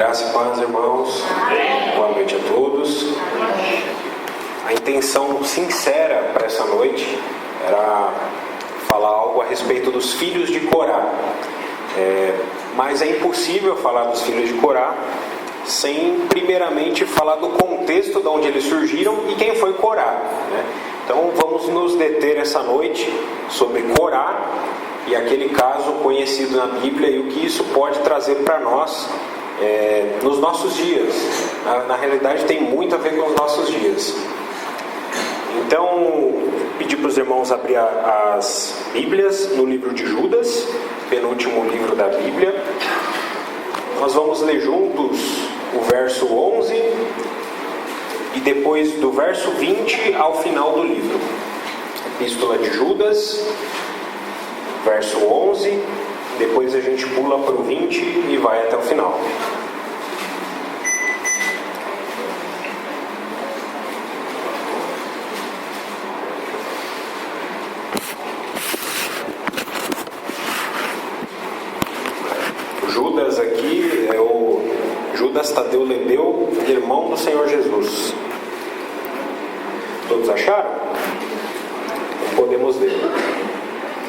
Graça e paz, irmãos. Boa noite a todos. A intenção sincera para essa noite era falar algo a respeito dos filhos de Corá. Mas é impossível falar dos filhos de Corá sem primeiramente falar do contexto de onde eles surgiram e quem foi Corá, né? Então vamos nos deter essa noite sobre Corá e aquele caso conhecido na Bíblia e o que isso pode trazer para nós nos nossos dias. Na realidade tem muito a ver com os nossos dias. Então, pedir para os irmãos abrir as Bíblias no livro de Judas, penúltimo livro da Bíblia. Nós vamos ler juntos o verso 11 e depois do verso 20 ao final do livro. Epístola de Judas, verso 11, depois a gente pula para o 20 e vai até o final. Judas aqui é o Judas Tadeu Lebeu, irmão do Senhor Jesus. Todos acharam? Podemos ler.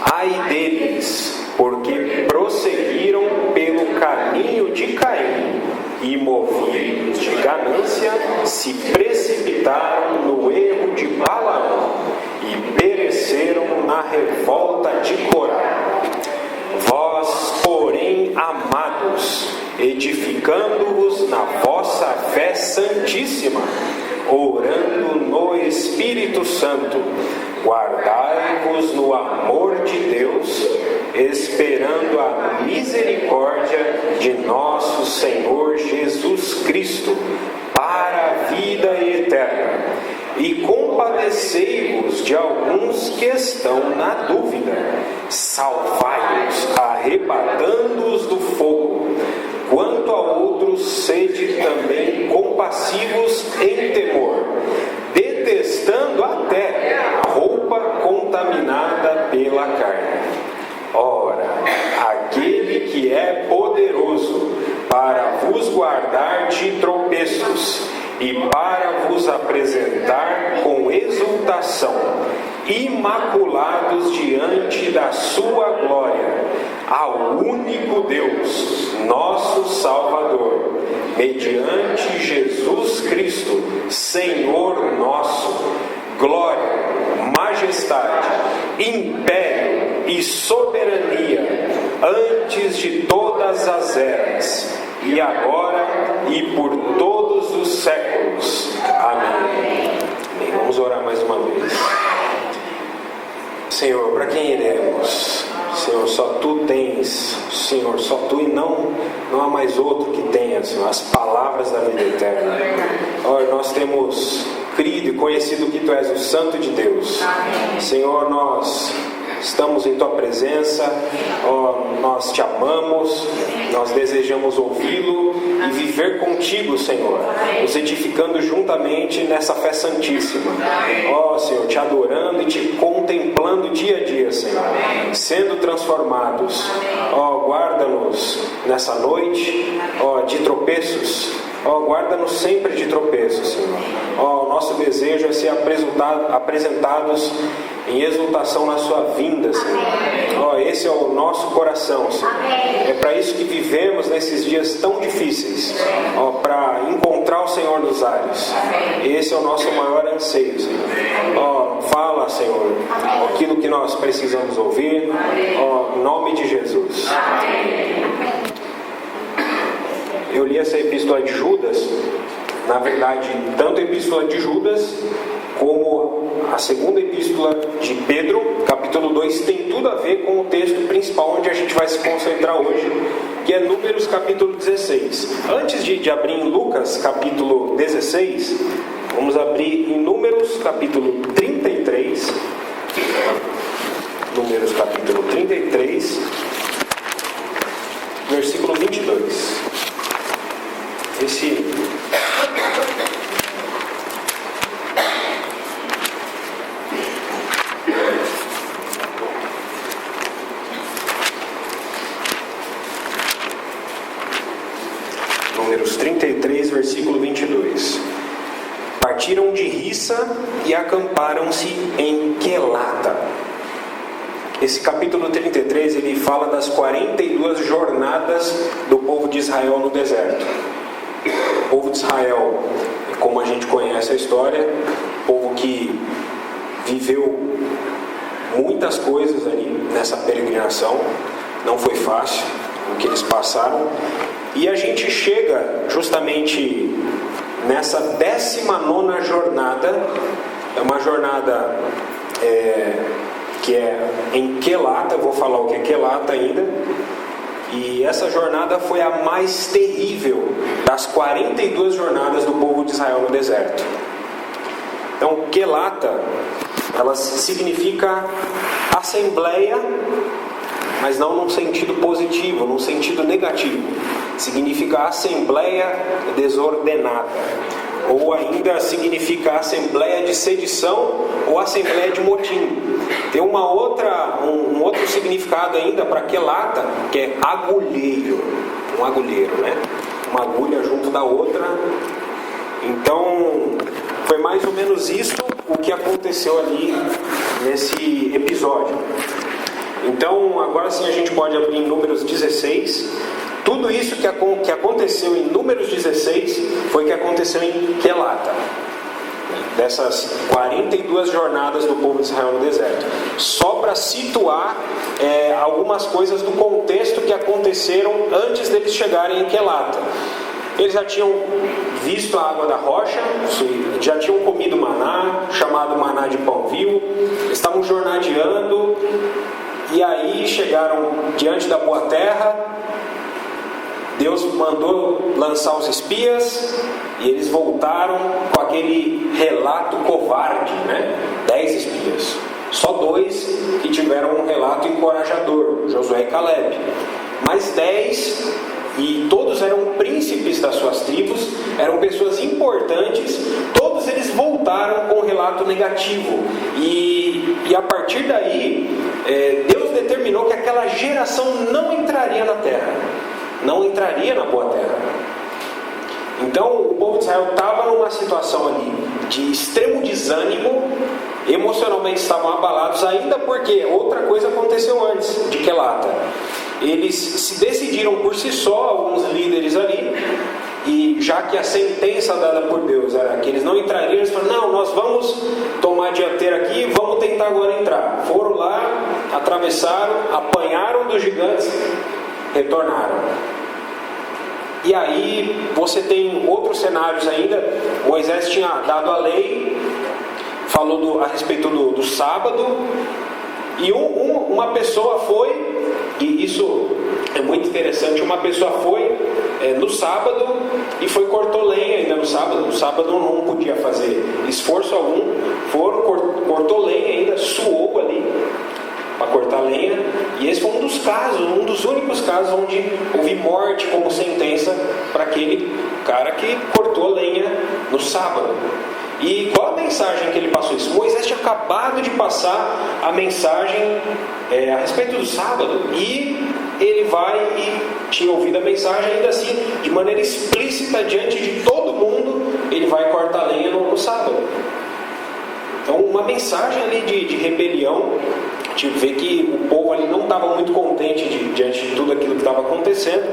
Ai deles, porque prosseguiram pelo caminho de Caim e, movidos de ganância, se precipitaram no erro de Balaão e pereceram na revolta de Corá. Vós, porém, amados, edificando-vos na vossa fé santíssima, orando no Espírito Santo, guardai-vos no amor de Deus, esperando a misericórdia de nosso Senhor Jesus Cristo, para a vida eterna. E compadecei-vos de alguns que estão na dúvida, salvai-os, arrebatando-os do fogo. Quanto a outros, sede também compassivos em temor, detestando até a roupa contaminada pela carne. Ora, aquele que é poderoso para vos guardar de tropeços e para vos apresentar com exultação, imaculados diante da sua glória, ao único Deus, nosso Salvador, mediante Jesus Cristo, Senhor nosso, glória, majestade, império e soberania, antes de todas as eras, e agora e por todos os séculos. Amém. Vamos orar mais uma vez. Senhor, para quem iremos? Senhor, só Tu tens, Senhor, só Tu e não há mais outro que tenha, Senhor, as palavras da vida eterna. Nós temos crido e conhecido que Tu és o Santo de Deus. Senhor, nós estamos em Tua presença, nós Te amamos, nós desejamos ouvi-lo e viver contigo, Senhor, nos edificando juntamente nessa fé santíssima. Senhor, Te adorando e Te contemplando dia a dia, Senhor, sendo transformados. Guarda-nos nessa noite, de tropeços. Guarda-nos sempre de tropeços, Senhor. O nosso desejo é ser apresentados em exultação na Sua vinda, Senhor. Esse é o nosso coração, Senhor. É para isso que vivemos nesses dias tão difíceis, para encontrar o Senhor nos ares. Esse é o nosso maior anseio, Senhor. Fala, Senhor, aquilo que nós precisamos ouvir, em nome de Jesus. Eu li essa epístola de Judas, na verdade, tanto a epístola de Judas como a segunda epístola de Pedro, capítulo 2, tem tudo a ver com o texto principal onde a gente vai se concentrar hoje, que é Números capítulo 16. Antes de abrir em Lucas capítulo 16, vamos abrir em Números capítulo 33. Números capítulo 33, versículo 22. Esse Números 33, versículo 22. Partiram de Rissa e acamparam-se em Quelata. Esse capítulo 33, ele fala das 42 jornadas do povo de Israel no deserto. O povo de Israel, como a gente conhece a história, povo que viveu muitas coisas ali nessa peregrinação. Não foi fácil o que eles passaram. E a gente chega justamente nessa 19ª jornada. É uma jornada que é em Quelata. Eu vou falar o que é Quelata ainda. E essa jornada foi a mais terrível das 42 jornadas do povo de Israel no deserto. Então, Quelata, ela significa assembleia, mas não num sentido positivo, num sentido negativo. Significa assembleia desordenada. Ou ainda significa assembleia de sedição ou assembleia de motim. Tem um outro significado ainda para Quelata, que é agulheiro. Um agulheiro, né? Uma agulha junto da outra. Então, foi mais ou menos isso o que aconteceu ali nesse episódio. Então, agora sim a gente pode abrir em Números 16. Tudo isso que aconteceu em Números 16 foi o que aconteceu em Quelata. Dessas 42 jornadas do povo de Israel no deserto. Só para situar algumas coisas do contexto que aconteceram antes deles chegarem em Quelata. Eles já tinham visto a água da rocha, já tinham comido maná, chamado maná de pão vivo, estavam jornadeando, e aí chegaram diante da boa terra. Deus mandou lançar os espias, e eles voltaram com aquele relato covarde, né? 10 espias. Só 2 que tiveram um relato encorajador, Josué e Caleb. Mais 10, e todos eram príncipes das suas tribos, eram pessoas importantes, todos eles voltaram com um relato negativo. E a partir daí, Deus determinou que aquela geração não entraria na terra, não entraria na boa terra. Então o povo de Israel estava numa situação ali de extremo desânimo, emocionalmente estavam abalados, ainda porque outra coisa aconteceu antes de Quelata. Eles se decidiram por si só, alguns líderes ali, e já que a sentença dada por Deus era que eles não entrariam, eles falaram: não, nós vamos tomar a dianteira aqui, vamos tentar agora entrar. Foram lá, atravessaram, apanharam dos gigantes, retornaram. E aí você tem outros cenários ainda. Moisés tinha dado a lei, falou a respeito do sábado, e uma pessoa foi, e isso é muito interessante, uma pessoa foi no sábado e cortou lenha ainda no sábado. No sábado não podia fazer esforço algum, cortou lenha ainda, suou ali para cortar lenha. E esse foi um dos casos, um dos únicos casos onde houve morte como sentença para aquele cara que cortou lenha no sábado. E qual a mensagem que ele passou isso? Moisés tinha acabado de passar a mensagem a respeito do sábado, e ele vai e tinha ouvido a mensagem, ainda assim, de maneira explícita, diante de todo mundo, ele vai cortar lenha no sábado. Então, uma mensagem ali de rebelião. A gente vê que o povo ali não estava muito contente diante de tudo aquilo que estava acontecendo.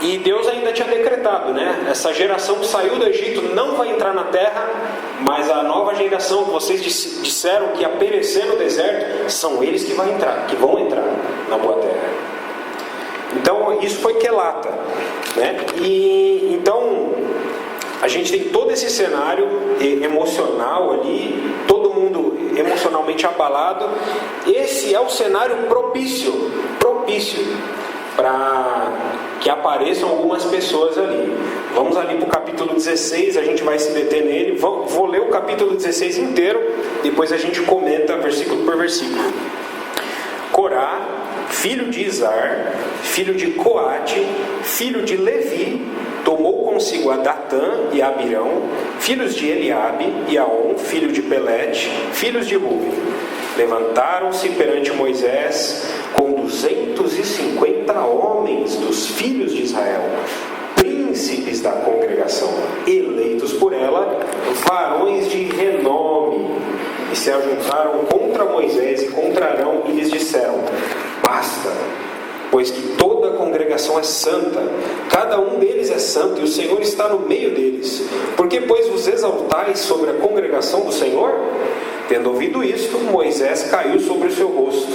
E Deus ainda tinha decretado, né? Essa geração que saiu do Egito não vai entrar na terra, mas a nova geração que vocês disseram que ia perecer no deserto, são eles que vão entrar na boa terra. Então isso foi Quelata, né? E então a gente tem todo esse cenário emocional ali, todo mundo emocionalmente abalado. Esse é o cenário propício para que apareçam algumas pessoas ali. Vamos ali para o capítulo 16, a gente vai se deter nele. Vou ler o capítulo 16 inteiro, depois a gente comenta versículo por versículo. Corá, filho de Izar, filho de Coate, filho de Levi, tomou consigo a Datã e a Abirão, filhos de Eliabe, e Aon, filho de Pelete, filhos de Ruben. Levantaram-se perante Moisés com 250 homens dos filhos filhos de Israel, príncipes da congregação, eleitos por ela, varões de renome, e se ajuntaram contra Moisés e contra Arão e lhes disseram: basta, pois que toda a congregação é santa, cada um deles é santo, e o Senhor está no meio deles. Por que, pois, vos exaltais sobre a congregação do Senhor? Tendo ouvido isto, Moisés caiu sobre o seu rosto,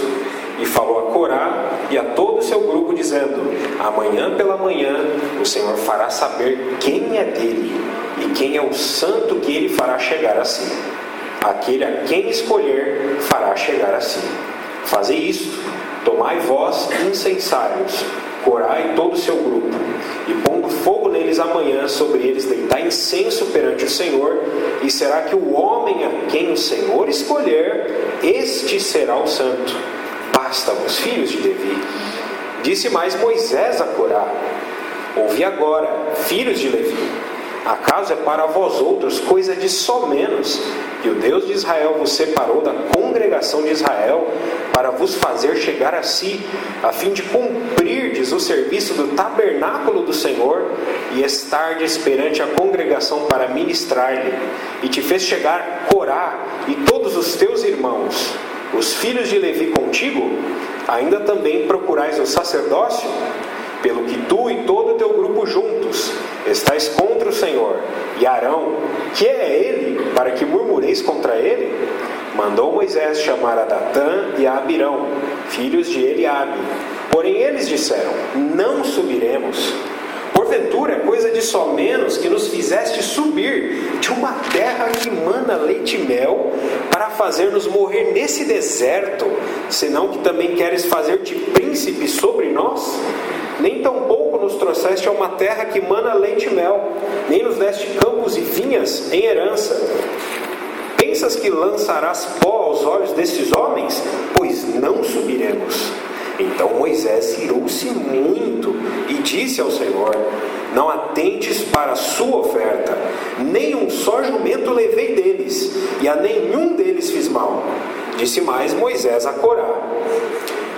e falou a Corá e a todo o seu grupo, dizendo: amanhã pela manhã o Senhor fará saber quem é dele, e quem é o santo que ele fará chegar a si. Aquele a quem escolher fará chegar a si. Fazei isto: tomai vós incensários, Corá e todo o seu grupo, e pondo fogo neles amanhã, sobre eles deitai incenso perante o Senhor, e será que o homem a quem o Senhor escolher, este será o santo. Basta-vos, filhos de Levi. Disse mais Moisés a Corá: ouvi agora, filhos de Levi, acaso é para vós outros coisa de somenos que o Deus de Israel vos separou da congregação de Israel, para vos fazer chegar a si, a fim de cumprirdes o serviço do tabernáculo do Senhor, e estardes perante a congregação para ministrar-lhe, e te fez chegar Corá e todos os teus irmãos, os filhos de Levi contigo? Ainda também procurais o sacerdócio? Pelo que tu e todo o teu grupo juntos estáis contra o Senhor, e Arão, que é ele, para que murmureis contra ele? Mandou Moisés chamar a Datã e a Abirão, filhos de Eliabe. Porém eles disseram: não subiremos. Porventura é coisa de somenos que nos fizeste subir de uma terra que mana leite e mel, para fazer-nos morrer nesse deserto, senão que também queres fazer-te príncipe sobre nós? Nem tampouco nos trouxeste a uma terra que mana leite e mel, nem nos deste campos e vinhas em herança. Pensas que lançarás pó aos olhos destes homens? Pois não subiremos. Então Moisés irou-se muito e disse ao Senhor: não atentes para a sua oferta, nem um só jumento levei deles, e a nenhum deles fiz mal. Disse mais Moisés a Corá: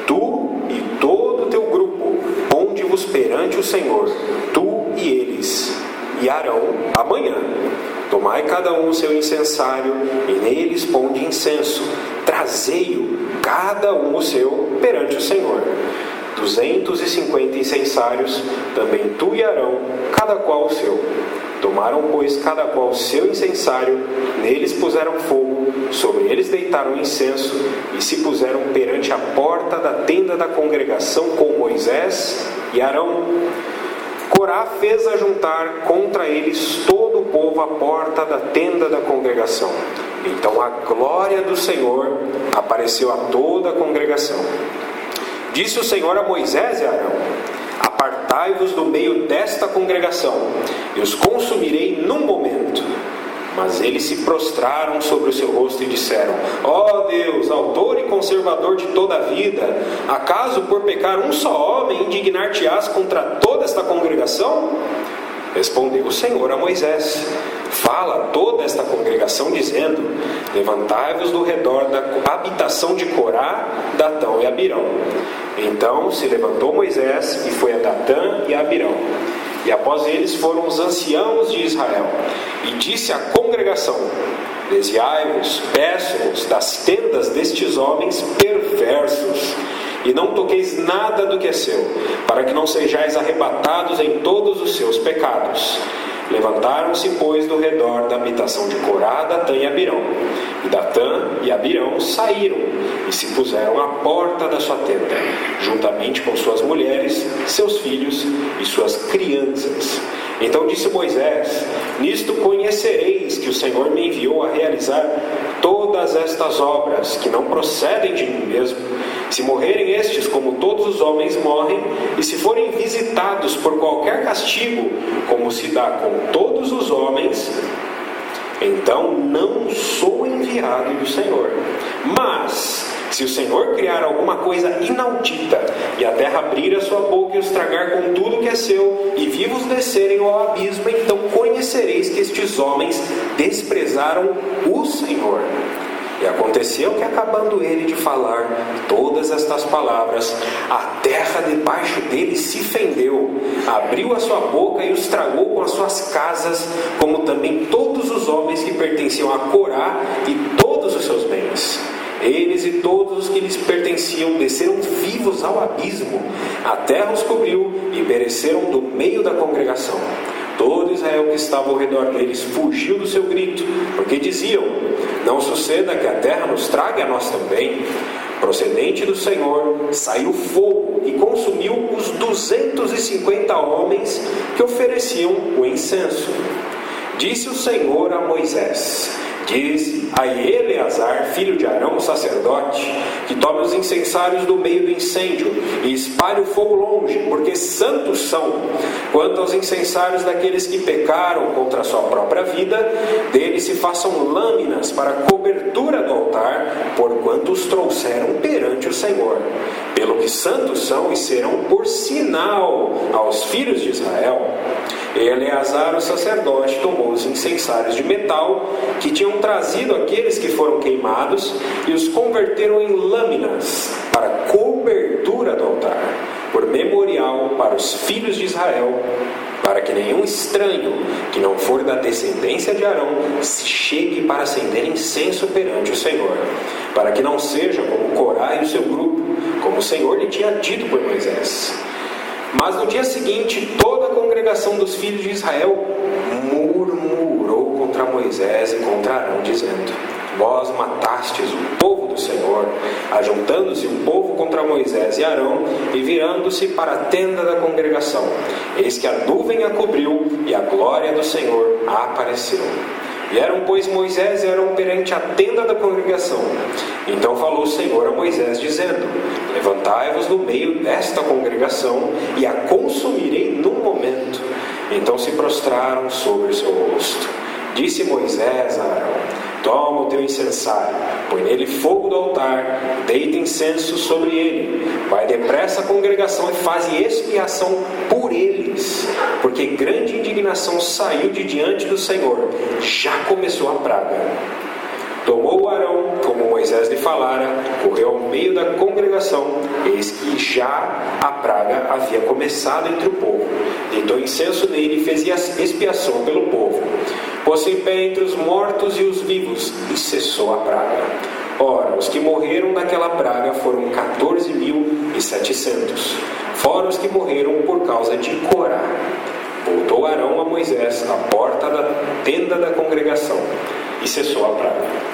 tu e todo o teu grupo, ponde-vos perante o Senhor, tu e eles, e Arão amanhã. Tomai cada um o seu incensário, e neles ponde incenso, trazei-o, cada um o seu, perante o Senhor. 250 incensários, também tu e Arão, cada qual o seu. Tomaram, pois, cada qual o seu incensário, neles puseram fogo, sobre eles deitaram incenso, e se puseram perante a porta da tenda da congregação com Moisés e Arão. Corá fez ajuntar contra eles todo o povo à porta da tenda da congregação. Então a glória do Senhor apareceu a toda a congregação. Disse o Senhor a Moisés e a Arão: apartai-vos do meio desta congregação, e os consumirei num momento. Mas eles se prostraram sobre o seu rosto e disseram: ó Deus, autor e conservador de toda a vida, acaso por pecar um só homem indignar-te-ás contra toda esta congregação? Respondeu o Senhor a Moisés: fala a toda esta congregação, dizendo: levantai-vos do redor da habitação de Corá, Datã e Abirão. Então se levantou Moisés e foi a Datã e a Abirão. E após eles foram os anciãos de Israel. E disse à congregação: desviai-vos, peço-vos, das tendas destes homens perversos, e não toqueis nada do que é seu, para que não sejais arrebatados em todos os seus pecados. Levantaram-se, pois, do redor da habitação de Corá, Datã e Abirão. E Datã e Abirão saíram e se puseram à porta da sua tenda, juntamente com suas mulheres, seus filhos e suas crianças. Então disse Moisés: nisto conhecereis que o Senhor me enviou a realizar todas estas obras, que não procedem de mim mesmo. Se morrerem estes como todos os homens morrem, e se forem visitados por qualquer castigo, como se dá com todos os homens, então não sou enviado do Senhor. Mas se o Senhor criar alguma coisa inaudita, e a terra abrir a sua boca e os tragar com tudo que é seu, e vivos descerem ao abismo, então conhecereis que estes homens desprezaram o Senhor. E aconteceu que, acabando ele de falar todas estas palavras, a terra debaixo dele se fendeu, abriu a sua boca e os tragou com as suas casas, como também todos os homens que pertenciam a Corá e todos os seus bens. Eles e todos os que lhes pertenciam desceram vivos ao abismo, a terra os cobriu e pereceram do meio da congregação. Todo Israel que estava ao redor deles fugiu do seu grito, porque diziam: não suceda que a terra nos trague a nós também. Procedente do Senhor, saiu fogo e consumiu os 250 homens que ofereciam o incenso. Disse o Senhor a Moisés: diz a Eleazar, filho de Arão, sacerdote, que tome os incensários do meio do incêndio e espalhe o fogo longe, porque santos são. Quanto aos incensários daqueles que pecaram contra a sua própria vida, deles se façam lâminas para a cobertura do altar, porquanto os trouxeram perante o Senhor. Pelo que santos são e serão por sinal aos filhos de Israel. Eleazar, o sacerdote, tomou os incensários de metal que tinham trazido aqueles que foram queimados e os converteram em lâminas para cobertura do altar, por memorial para os filhos de Israel, para que nenhum estranho que não for da descendência de Arão se chegue para acender incenso perante o Senhor, para que não seja como Corá e o seu grupo, como o Senhor lhe tinha dito por Moisés. Mas no dia seguinte, toda a congregação dos filhos de Israel murmurou contra Moisés e contra Arão, dizendo: vós matastes o povo do Senhor. Ajuntando-se o povo contra Moisés e Arão, e virando-se para a tenda da congregação, eis que a nuvem a cobriu, e a glória do Senhor apareceu. Vieram, pois, Moisés e Arão perante a tenda da congregação. Então falou o Senhor a Moisés, dizendo: levantai-vos do meio desta congregação, e a consumirei num momento. Então se prostraram sobre o seu rosto. Disse Moisés a Arão: toma o teu incensário, põe nele fogo do altar, deita incenso sobre ele. Vai depressa à congregação e faze expiação por eles, porque grande indignação saiu de diante do Senhor, já começou a praga. Tomou Arão, como Moisés lhe falara, correu ao meio da congregação, eis que já a praga havia começado entre o povo. Deitou incenso nele e fez expiação pelo povo. Pôs-se em pé entre os mortos e os vivos, e cessou a praga. Ora, os que morreram daquela praga foram 14.700, fora os que morreram por causa de Corá. Voltou Arão a Moisés à porta da tenda da congregação, e cessou a praga.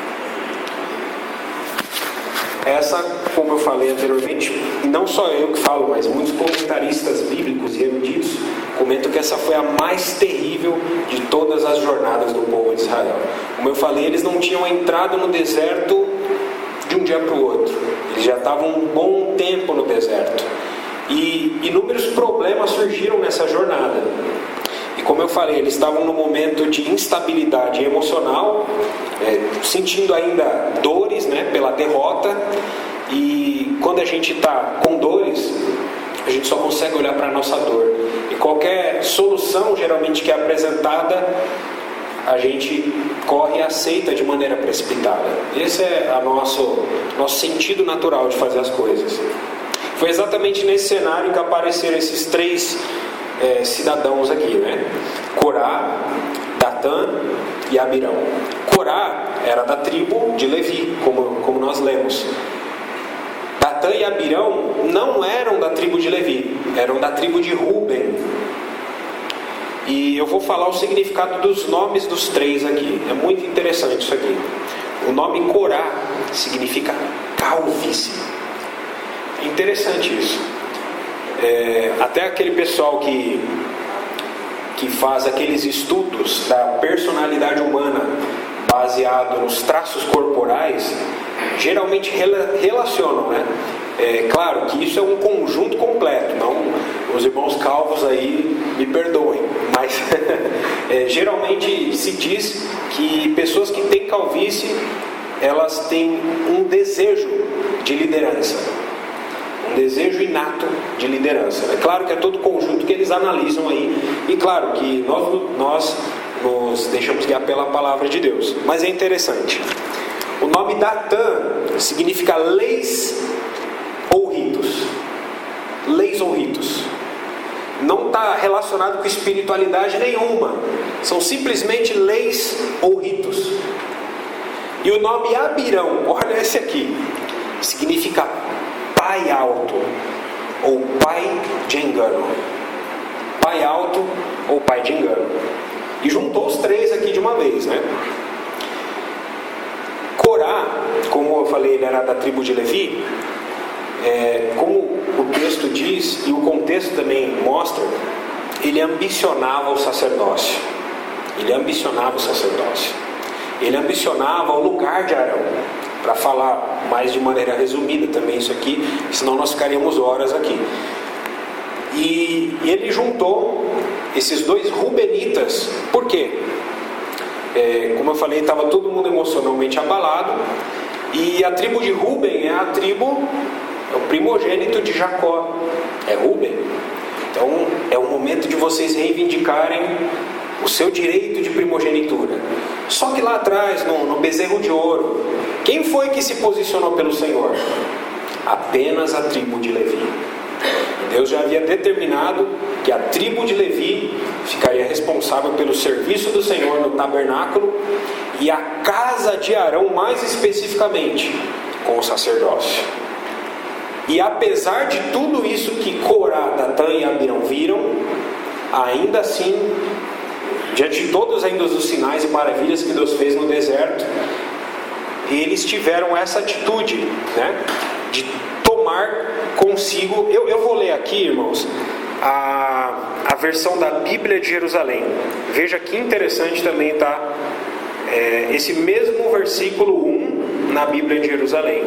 Essa, como eu falei anteriormente, não só eu que falo, mas muitos comentaristas bíblicos e eruditos comentam que essa foi a mais terrível de todas as jornadas do povo de Israel. Como eu falei, eles não tinham entrado no deserto de um dia para o outro. Eles já estavam um bom tempo no deserto. E inúmeros problemas surgiram nessa jornada. E como eu falei, eles estavam num momento de instabilidade emocional, sentindo ainda dores, pela derrota. E quando a gente está com dores, a gente só consegue olhar para a nossa dor. E qualquer solução, geralmente, que é apresentada, a gente corre e aceita de maneira precipitada. Esse é o nosso sentido natural de fazer as coisas. Foi exatamente nesse cenário que apareceram esses três cidadãos aqui, Corá, Datã e Abirão. Corá era da tribo de Levi, como nós lemos. Datã e Abirão não eram da tribo de Levi, eram da tribo de Ruben. E eu vou falar o significado dos nomes dos três aqui. É muito interessante isso aqui. O nome Corá significa calvície. É interessante isso. Até aquele pessoal que faz aqueles estudos da personalidade humana baseado nos traços corporais, geralmente relacionam, claro que isso é um conjunto completo, não os irmãos calvos aí me perdoem, mas geralmente se diz que pessoas que têm calvície, elas têm um desejo de liderança, um desejo inato de liderança. É claro que é todo conjunto que eles analisam aí, e claro que nós nos deixamos guiar pela palavra de Deus, mas é interessante. O nome Datã significa leis ou ritos. Leis ou ritos. Não está relacionado com espiritualidade nenhuma. São simplesmente leis ou ritos. E o nome Abirão, olha esse aqui, significa pai alto ou pai de engano. Pai alto ou pai de engano. E juntou os três aqui de uma vez, né? Corá, como eu falei, ele era da tribo de Levi. Como o texto diz, e o contexto também mostra, ele ambicionava o sacerdócio. Ele ambicionava o sacerdócio. Ele ambicionava o lugar de Arão. Para falar mais de maneira resumida também isso aqui, senão nós ficaríamos horas aqui. E ele juntou esses dois rubenitas. Por quê? Como eu falei, estava todo mundo emocionalmente abalado. E a tribo de Ruben é o primogênito de Jacó. É Ruben. Então é o momento de vocês reivindicarem o seu direito de primogenitura. Só que lá atrás, no bezerro de ouro, quem foi que se posicionou pelo Senhor? Apenas a tribo de Levi. Deus já havia determinado que a tribo de Levi ficaria responsável pelo serviço do Senhor no tabernáculo e a casa de Arão, mais especificamente, com o sacerdócio. E apesar de tudo isso que Corá, Datã e Abirão viram, ainda assim, diante de todos ainda os sinais e maravilhas que Deus fez no deserto, eles tiveram essa atitude, né, de tomar consigo. Eu vou ler aqui, irmãos, a versão da Bíblia de Jerusalém. Veja que interessante também está esse mesmo versículo 1 na Bíblia de Jerusalém.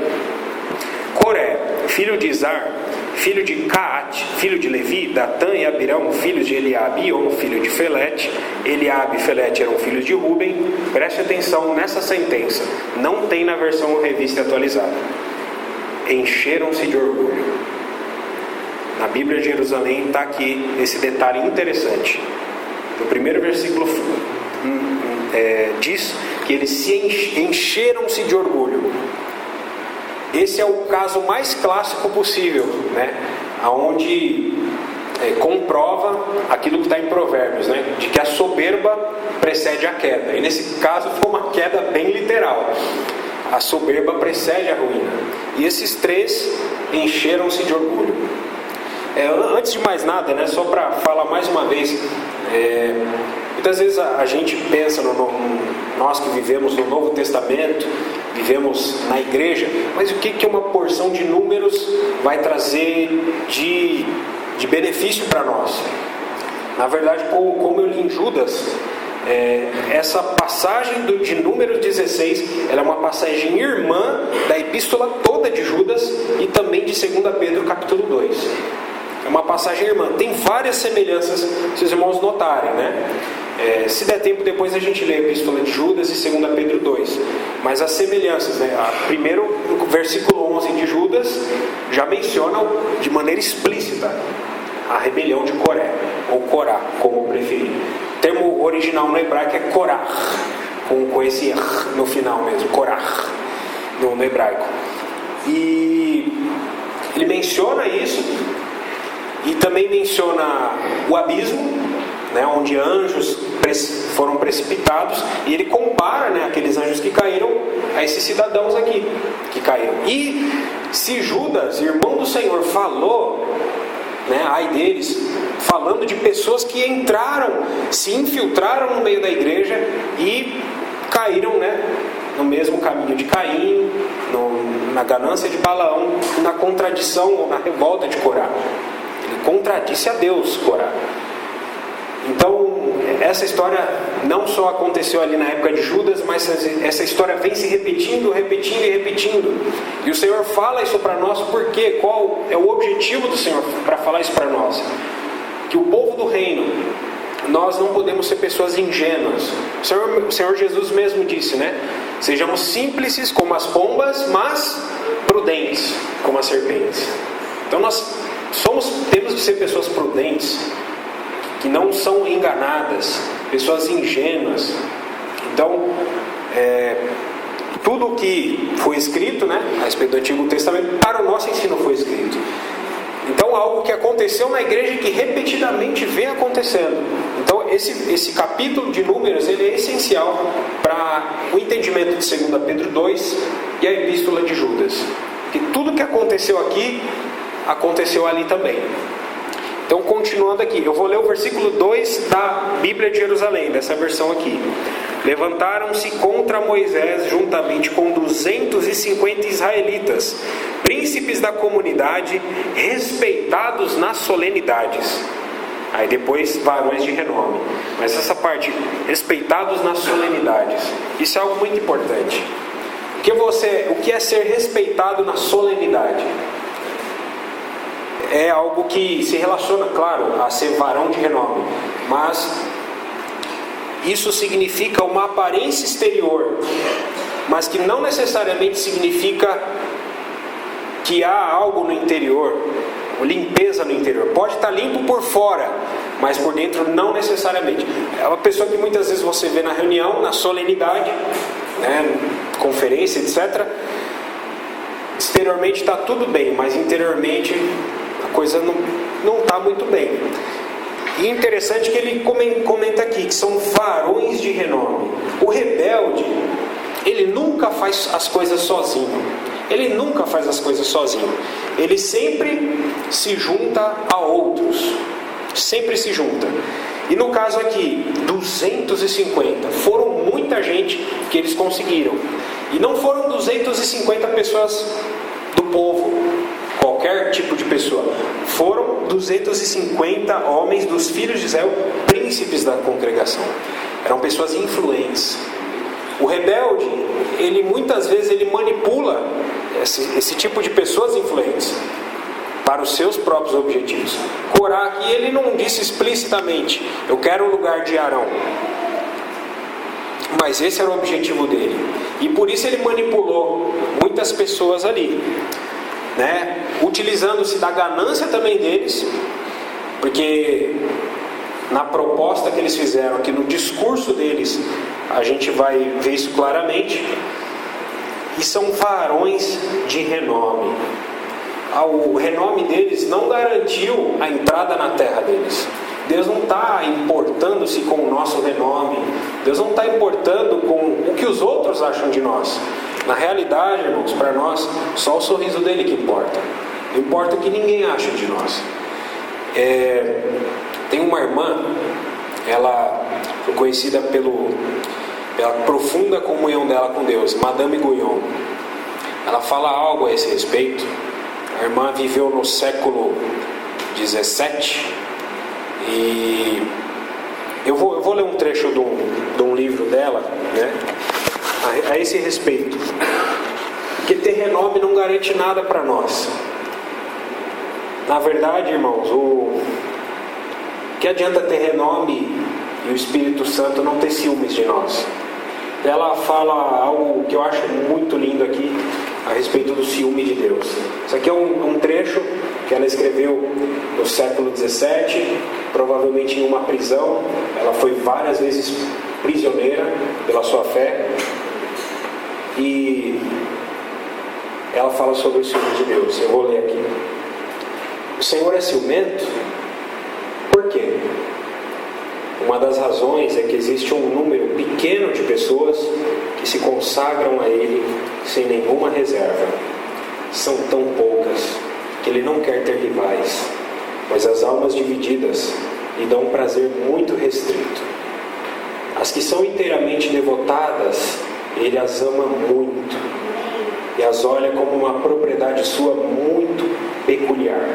Coré, filho de Izar, filho de Caate, filho de Levi, Datã e Abirão, filhos de Eliabe, Ion, filho de Felete. Eliabe e Felete eram filhos de Ruben. Preste atenção nessa sentença. Não tem na versão revista atualizada. Encheram-se de orgulho. Na Bíblia de Jerusalém está aqui esse detalhe interessante. No primeiro versículo diz que eles se encheram-se de orgulho. Esse é o caso mais clássico possível, né? Onde comprova aquilo que está em Provérbios, né? De que a soberba precede a queda. E nesse caso foi uma queda bem literal. A soberba precede a ruína. E esses três encheram-se de orgulho. Antes de mais nada, né? Só para falar mais uma vez, muitas vezes a gente pensa, nós que vivemos no Novo Testamento, vivemos na igreja, mas o que uma porção de números vai trazer de benefício para nós? Na verdade, como eu li em Judas, essa passagem de Números 16, ela é uma passagem irmã da epístola toda de Judas e também de 2 Pedro capítulo 2. É uma passagem irmã, tem várias semelhanças, se os irmãos notarem, né? Se der tempo, depois a gente lê a epístola de Judas e 2 Pedro 2. Mas as semelhanças, né? Primeiro, o versículo 11 de Judas já menciona de maneira explícita a rebelião de Coré, ou Corá, como preferir. O termo original no hebraico é Korah, com esse no final mesmo, Korah, no hebraico. E ele menciona isso, e também menciona o abismo, né, onde anjos foram precipitados, e ele compara, né, aqueles anjos que caíram a esses cidadãos aqui que caíram. E se Judas, irmão do Senhor, falou, né, ai deles, falando de pessoas que entraram, se infiltraram no meio da igreja e caíram, né, no mesmo caminho de Caim, na ganância de Balaão, na contradição ou na revolta de Corá. Ele contradisse a Deus, Corá. Então, essa história não só aconteceu ali na época de Judas, mas essa história vem se repetindo. E o Senhor fala isso para nós, por quê? Qual é o objetivo do Senhor para falar isso para nós? Que o povo do reino, nós não podemos ser pessoas ingênuas. O Senhor Jesus mesmo disse, né? Sejamos simples como as pombas, mas prudentes como as serpentes. Então nós temos de ser pessoas prudentes, que não são enganadas, pessoas ingênuas. Então, tudo o que foi escrito, né, a respeito do Antigo Testamento, para o nosso ensino foi escrito. Então, algo que aconteceu na igreja e que repetidamente vem acontecendo. Então, esse capítulo de Números, ele é essencial para o entendimento de 2 Pedro 2 e a Epístola de Judas. Que tudo que aconteceu aqui, aconteceu ali também. Então, continuando aqui, eu vou ler o versículo 2 da Bíblia de Jerusalém, dessa versão aqui. Levantaram-se contra Moisés juntamente com 250 israelitas, príncipes da comunidade, respeitados nas solenidades. Aí depois, varões de renome. Mas essa parte, respeitados nas solenidades, isso é algo muito importante. O que é ser respeitado na solenidade? É algo que se relaciona, claro, a ser varão de renome, mas isso significa uma aparência exterior, mas que não necessariamente significa que há algo no interior, limpeza no interior. Pode estar limpo por fora, mas por dentro não necessariamente. É uma pessoa que muitas vezes você vê na reunião, na solenidade, né, conferência, etc. Exteriormente está tudo bem, mas interiormente a coisa não está muito bem. E interessante que ele comenta aqui que são varões de renome. O rebelde, ele nunca faz as coisas sozinho. Ele nunca faz as coisas sozinho. Ele sempre se junta a outros. Sempre se junta. E no caso aqui, 250. Foram muita gente que eles conseguiram. E não foram 250 pessoas do povo, qualquer tipo de pessoa. Foram 250 homens dos filhos de Israel, príncipes da congregação. Eram pessoas influentes. O rebelde, muitas vezes ele manipula esse tipo de pessoas influentes para os seus próprios objetivos. Corá aqui, ele não disse explicitamente: eu quero o lugar de Arão. Mas esse era o objetivo dele. E por isso ele manipulou muitas pessoas ali, né? Utilizando-se da ganância também deles, porque na proposta que eles fizeram aqui, no discurso deles, a gente vai ver isso claramente. E são varões de renome. O renome deles não garantiu a entrada na terra deles. Deus não está importando-se com o nosso renome. Deus não está importando com o que os outros acham de nós. Na realidade, irmãos, para nós, só o sorriso dele que importa. Não importa o que ninguém acha de nós. Tem uma irmã, ela foi conhecida pela profunda comunhão dela com Deus, Madame Guyon. Ela fala algo a esse respeito. A irmã viveu no século 17 e eu vou ler um trecho de um livro dela, né, a esse respeito. Porque ter renome não garante nada para nós. Na verdade, irmãos, que adianta ter renome e o Espírito Santo não ter ciúmes de nós? Ela fala algo que eu acho muito lindo aqui a respeito do ciúme de Deus. Isso aqui é um trecho que ela escreveu no século 17, provavelmente em uma prisão. Ela foi várias vezes prisioneira pela sua fé. E ela fala sobre o ciúme de Deus. Eu vou ler aqui. O Senhor é ciumento? Por quê? Uma das razões é que existe um número pequeno de pessoas que se consagram a Ele sem nenhuma reserva. São tão poucas que Ele não quer ter rivais, mas as almas divididas lhe dão um prazer muito restrito. As que são inteiramente devotadas, Ele as ama muito e as olha como uma propriedade sua muito peculiar.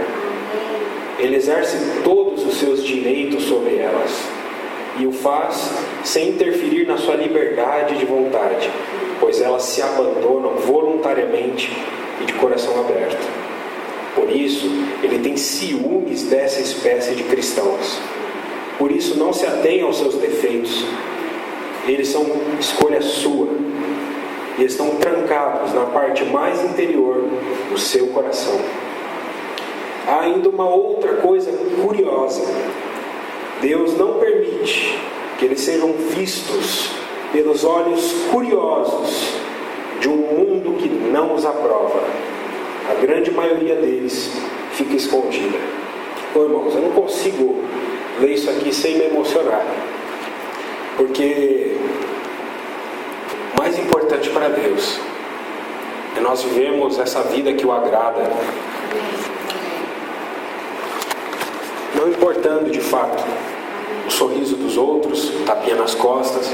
Ele exerce todos os seus direitos sobre elas e o faz sem interferir na sua liberdade de vontade, pois elas se abandonam voluntariamente e de coração aberto. Por isso, ele tem ciúmes dessa espécie de cristãos. Por isso, não se atenham aos seus defeitos. Eles são escolha sua e estão trancados na parte mais interior do seu coração. Há ainda uma outra coisa curiosa. Deus não permite que eles sejam vistos pelos olhos curiosos de um mundo que não os aprova. A grande maioria deles fica escondida. Irmãos, eu não consigo ler isso aqui sem me emocionar, porque o mais importante para Deus é nós vivemos essa vida que o agrada, não importando de fato o sorriso dos outros, o tapinha nas costas.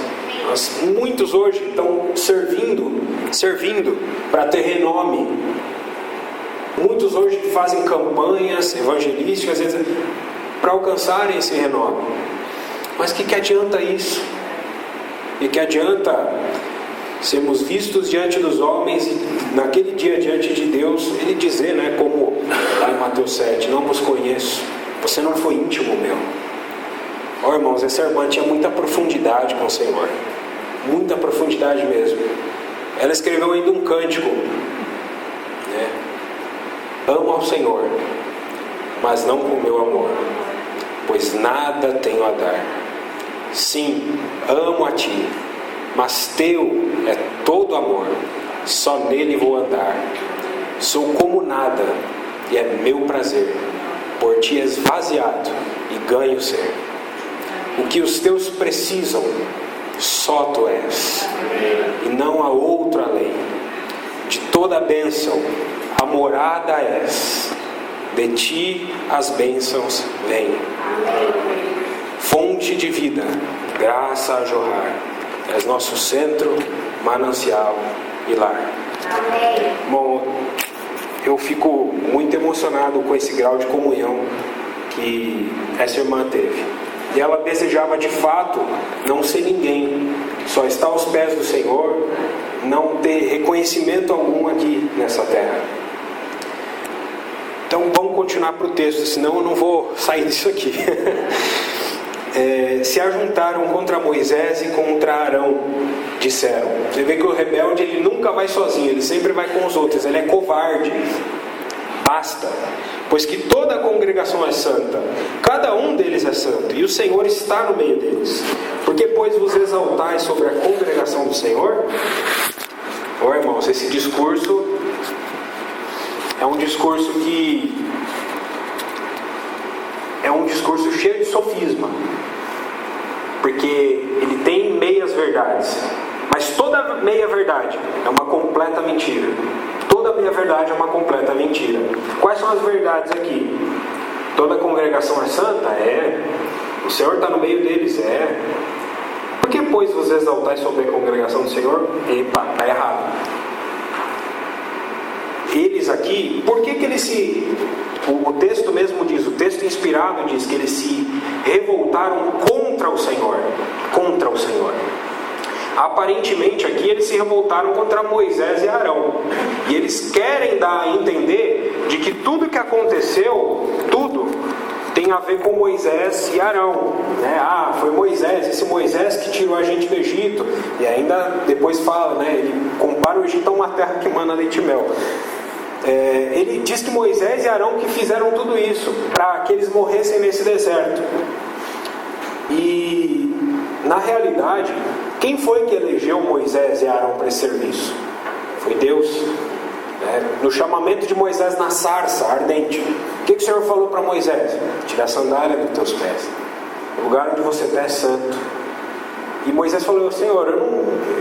Muitos hoje estão servindo para ter renome. Muitos hoje fazem campanhas evangelísticas para alcançarem esse renome. Mas que adianta isso? E que adianta sermos vistos diante dos homens e naquele dia diante de Deus Ele dizer, como lá em Mateus 7, não vos conheço, você não foi íntimo meu. Irmãos, essa irmã tinha muita profundidade com o Senhor, muita profundidade mesmo. Ela escreveu ainda um cântico, amo ao Senhor, mas não com o meu amor, pois nada tenho a dar. Sim, amo a ti, mas teu é todo amor, só nele vou andar. Sou como nada, e é meu prazer, por ti esvaziado e ganho ser. O que os teus precisam, só tu és, e não há outro além. De toda a bênção, a morada és, de ti as bênçãos vêm. Fonte de vida, graça a jorrar, és nosso centro, manancial e lar. Bom, eu fico muito emocionado com esse grau de comunhão que essa irmã teve. E ela desejava de fato não ser ninguém, só estar aos pés do Senhor, não ter reconhecimento algum aqui nessa terra. Então vamos continuar para o texto, senão eu não vou sair disso aqui. Se ajuntaram contra Moisés e contra Arão, disseram. Você vê que o rebelde ele nunca vai sozinho, ele sempre vai com os outros, ele é covarde. Basta, pois que toda a congregação é santa, cada um deles é santo, e o Senhor está no meio deles. Porque pois vos exaltais sobre a congregação do Senhor? Irmãos, esse discurso é um discurso cheio de sofisma, porque ele tem meias verdades, mas toda meia verdade é uma completa mentira. Toda meia verdade é uma completa mentira. Quais são as verdades aqui? Toda congregação é santa? É. O Senhor está no meio deles? É. Por que, pois, vos exaltais sobre a congregação do Senhor? Epa, está errado. Eles aqui, por que eles se... O texto mesmo diz, o texto inspirado diz que eles se revoltaram contra o Senhor. Contra o Senhor. Aparentemente aqui eles se revoltaram contra Moisés e Arão. E eles querem dar a entender de que tudo que aconteceu, tudo tem a ver com Moisés e Arão. Foi Moisés, esse Moisés que tirou a gente do Egito. E ainda depois fala, ele compara o Egito a uma terra que mana leite e mel. Ele diz que Moisés e Arão que fizeram tudo isso para que eles morressem nesse deserto. E na realidade, quem foi que elegeu Moisés e Arão para esse serviço? Foi Deus. No chamamento de Moisés na sarça ardente, o que o Senhor falou para Moisés? Tira a sandália dos teus pés, o lugar onde você está é santo. E Moisés falou: Senhor,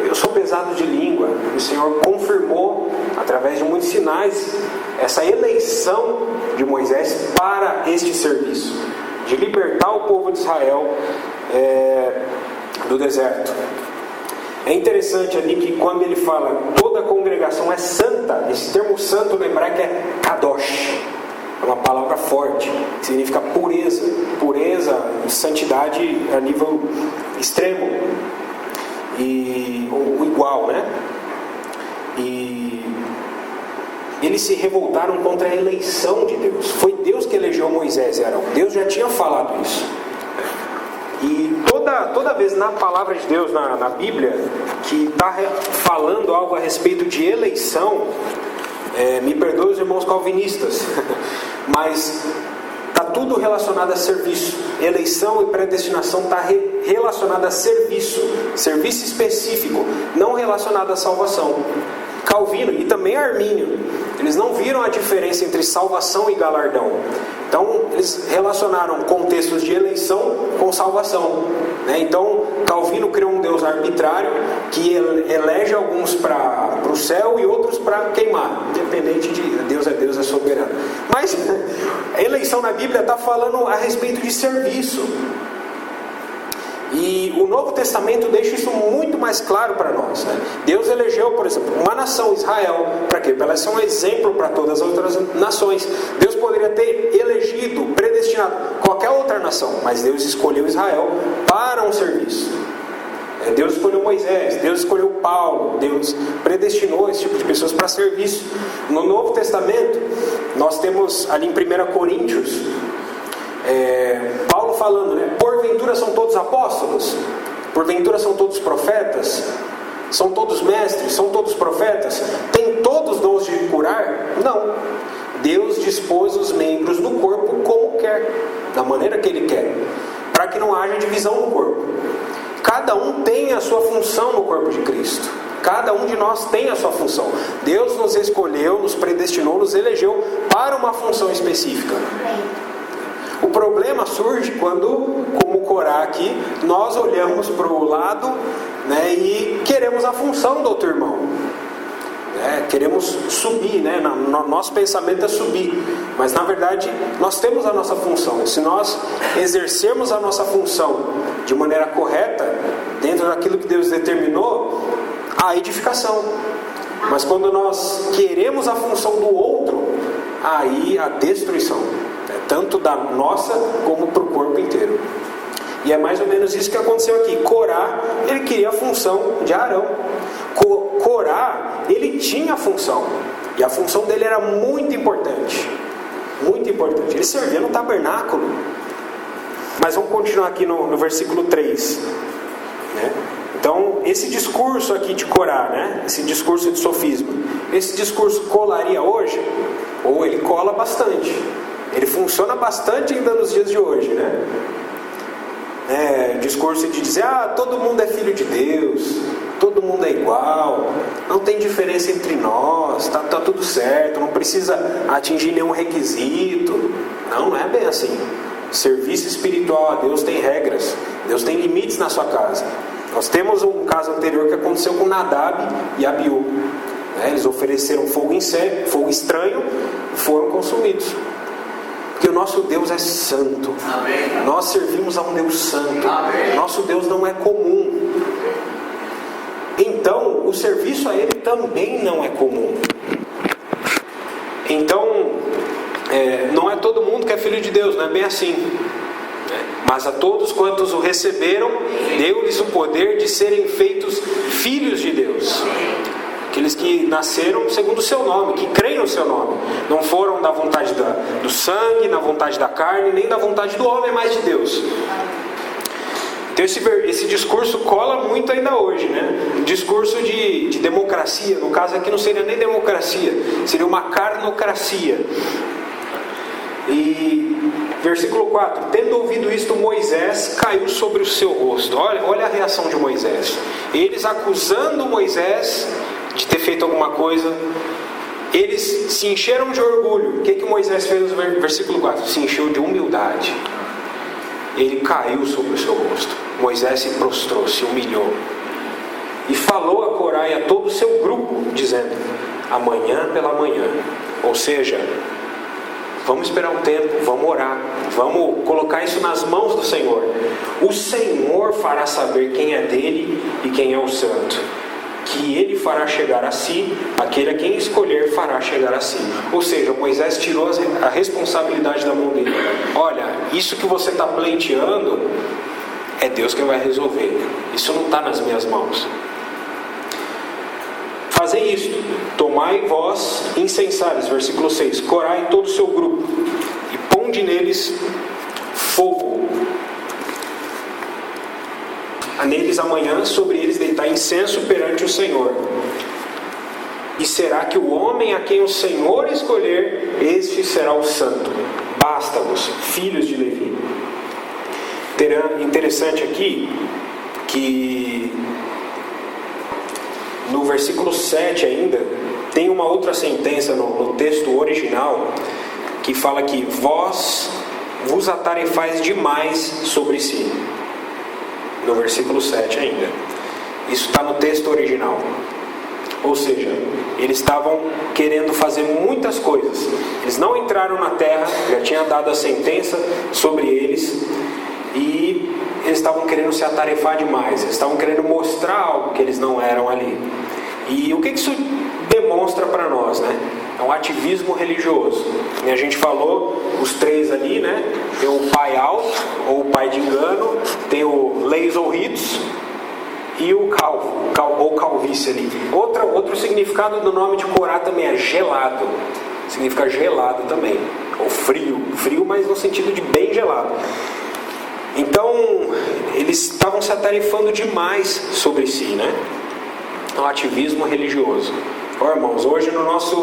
eu sou pesado de língua. E o Senhor confirmou, através de muitos sinais, essa eleição de Moisés para este serviço, de libertar o povo de Israel do deserto. É interessante ali que quando ele fala toda a congregação é santa, esse termo santo no hebraico é kadosh. É uma palavra forte, que significa pureza e santidade a nível extremo, ou igual, E eles se revoltaram contra a eleição de Deus. Foi Deus que elegeu Moisés e Arão. Deus já tinha falado isso. E toda vez na palavra de Deus, na Bíblia, que está falando algo a respeito de eleição, me perdoe os irmãos calvinistas, mas está tudo relacionado a serviço. Eleição e predestinação está relacionado a serviço específico, não relacionado à salvação. Calvino e também Armínio, eles não viram a diferença entre salvação e galardão. Então, eles relacionaram contextos de eleição com salvação, né? Então, Calvino criou um Deus arbitrário que elege alguns para o céu e outros para queimar. Independente de Deus, é soberano. Mas a eleição na Bíblia está falando a respeito de serviço. E o Novo Testamento deixa isso muito mais claro para nós, né? Deus elegeu, por exemplo, uma nação, Israel, para quê? Para ela ser um exemplo para todas as outras nações. Deus poderia ter elegido, predestinado qualquer outra nação, mas Deus escolheu Israel para um serviço. Deus escolheu Moisés, Deus escolheu Paulo, Deus predestinou esse tipo de pessoas para serviço. No Novo Testamento, nós temos ali em 1 Coríntios, Paulo falando, né? Porventura são todos apóstolos? Porventura são todos profetas? São todos mestres? São todos profetas? Tem todos dons de curar? Não. Deus dispôs os membros do corpo como quer, da maneira que Ele quer, para que não haja divisão no corpo. Cada um tem a sua função no corpo de Cristo. Cada um de nós tem a sua função. Deus nos escolheu, nos predestinou, nos elegeu para uma função específica. O problema surge quando, como Corá aqui, nós olhamos para o lado, né, e queremos a função do outro irmão. Queremos subir, né? Nosso pensamento é subir. Mas na verdade nós temos a nossa função. Se nós exercermos a nossa função de maneira correta, dentro daquilo que Deus determinou, há edificação. Mas quando nós queremos a função do outro, aí há destruição, tanto da nossa como para o corpo inteiro. E é mais ou menos isso que aconteceu aqui. Corá, ele queria a função de Arão. Corá, ele tinha a função, e a função dele era muito importante. Muito importante. Ele servia no tabernáculo. Mas vamos continuar aqui no versículo 3, né? Então, esse discurso aqui de Corá, né? Esse discurso de sofisma, esse discurso colaria hoje? Ou ele cola bastante? Ele funciona bastante ainda nos dias de hoje, né? Discurso de dizer, todo mundo é filho de Deus, todo mundo é igual, não tem diferença entre nós, tá tudo certo, não precisa atingir nenhum requisito. Não é bem assim. Serviço espiritual a Deus tem regras, Deus tem limites na sua casa. Nós temos um caso anterior que aconteceu com Nadab e Abiú. Eles ofereceram fogo estranho e foram consumidos. Porque o nosso Deus é santo. Amém. Nós servimos a um Deus santo. Amém. Nosso Deus não é comum. Então, o serviço a Ele também não é comum. Então, não é todo mundo que é filho de Deus, não é bem assim. Mas a todos quantos o receberam, deu-lhes o poder de serem feitos filhos de Deus. Aqueles que nasceram segundo o seu nome, que creem no seu nome. Não foram da vontade do sangue, da vontade da carne, nem da vontade do homem, mas de Deus. Então esse discurso cola muito ainda hoje, né? Discurso de democracia. No caso aqui não seria nem democracia, seria uma carnocracia. E versículo 4: tendo ouvido isto, Moisés caiu sobre o seu rosto. Olha a reação de Moisés. Eles acusando Moisés de ter feito alguma coisa, eles se encheram de orgulho. O que Moisés fez no versículo 4? Se encheu de humildade. Ele caiu sobre o seu rosto. Moisés se prostrou, se humilhou e falou a Corá e a todo o seu grupo, dizendo: amanhã pela manhã, ou seja, vamos esperar um tempo, vamos orar, vamos colocar isso nas mãos do Senhor. O Senhor fará saber quem é dele e quem é o santo, que ele fará chegar a si, aquele a quem escolher fará chegar a si. Ou seja, Moisés tirou a responsabilidade da mão dele. Olha, isso que você está pleiteando, é Deus quem vai resolver. Isso não está nas minhas mãos. Fazei isto: tomai vós incensários, versículo 6, Corá e todo o seu grupo, e ponde neles fogo. Neles amanhã, sobre eles deitar incenso perante o Senhor. E será que o homem a quem o Senhor escolher, este será o santo. Basta-vos, filhos de Levi. Interessante aqui que no versículo 7 ainda, tem uma outra sentença no texto original que fala que vós vos atarefais demais sobre si. No versículo 7 ainda. Isso está no texto original. Ou seja, eles estavam querendo fazer muitas coisas. Eles não entraram na terra, já tinha dado a sentença sobre eles, e eles estavam querendo se atarefar demais. Eles estavam querendo mostrar algo que eles não eram ali. E o que isso demonstra para nós, né? É um ativismo religioso. E a gente falou, os três ali, né? Tem o pai alto, ou o pai de engano, tem o leis ou ritos, e o calvo, ou calvície ali. Outro significado do nome de Corá também é gelado. Significa gelado também. Ou frio. Frio, mas no sentido de bem gelado. Então, eles estavam se atarefando demais sobre si, né? É um ativismo religioso. Ó, irmãos, hoje no nosso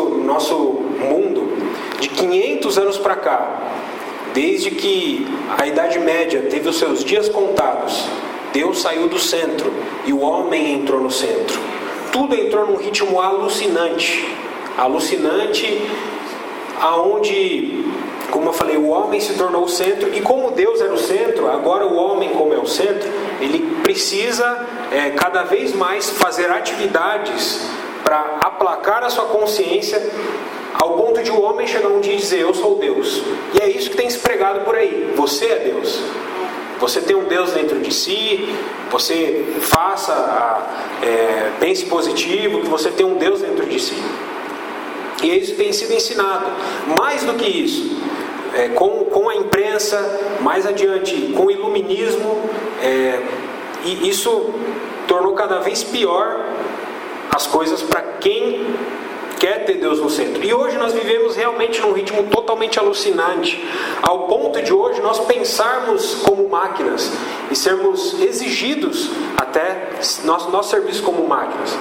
mundo, de 500 anos para cá, desde que a Idade Média teve os seus dias contados, Deus saiu do centro e o homem entrou no centro. Tudo entrou num ritmo alucinante. Alucinante, aonde, como eu falei, o homem se tornou o centro. E como Deus era o centro, agora o homem, como é o centro, ele precisa cada vez mais fazer atividades para aplacar a sua consciência, ao ponto de o homem chegar um dia e dizer: eu sou Deus. E é isso que tem se pregado por aí. Você é Deus. Você tem um Deus dentro de si. Você pense positivo, que você tem um Deus dentro de si. E é isso que tem sido ensinado. Mais do que isso, com a imprensa, mais adiante com o iluminismo, e isso tornou cada vez pior as coisas para quem quer ter Deus no centro. E hoje nós vivemos realmente num ritmo totalmente alucinante, ao ponto de hoje nós pensarmos como máquinas e sermos exigidos até nosso serviço como máquinas.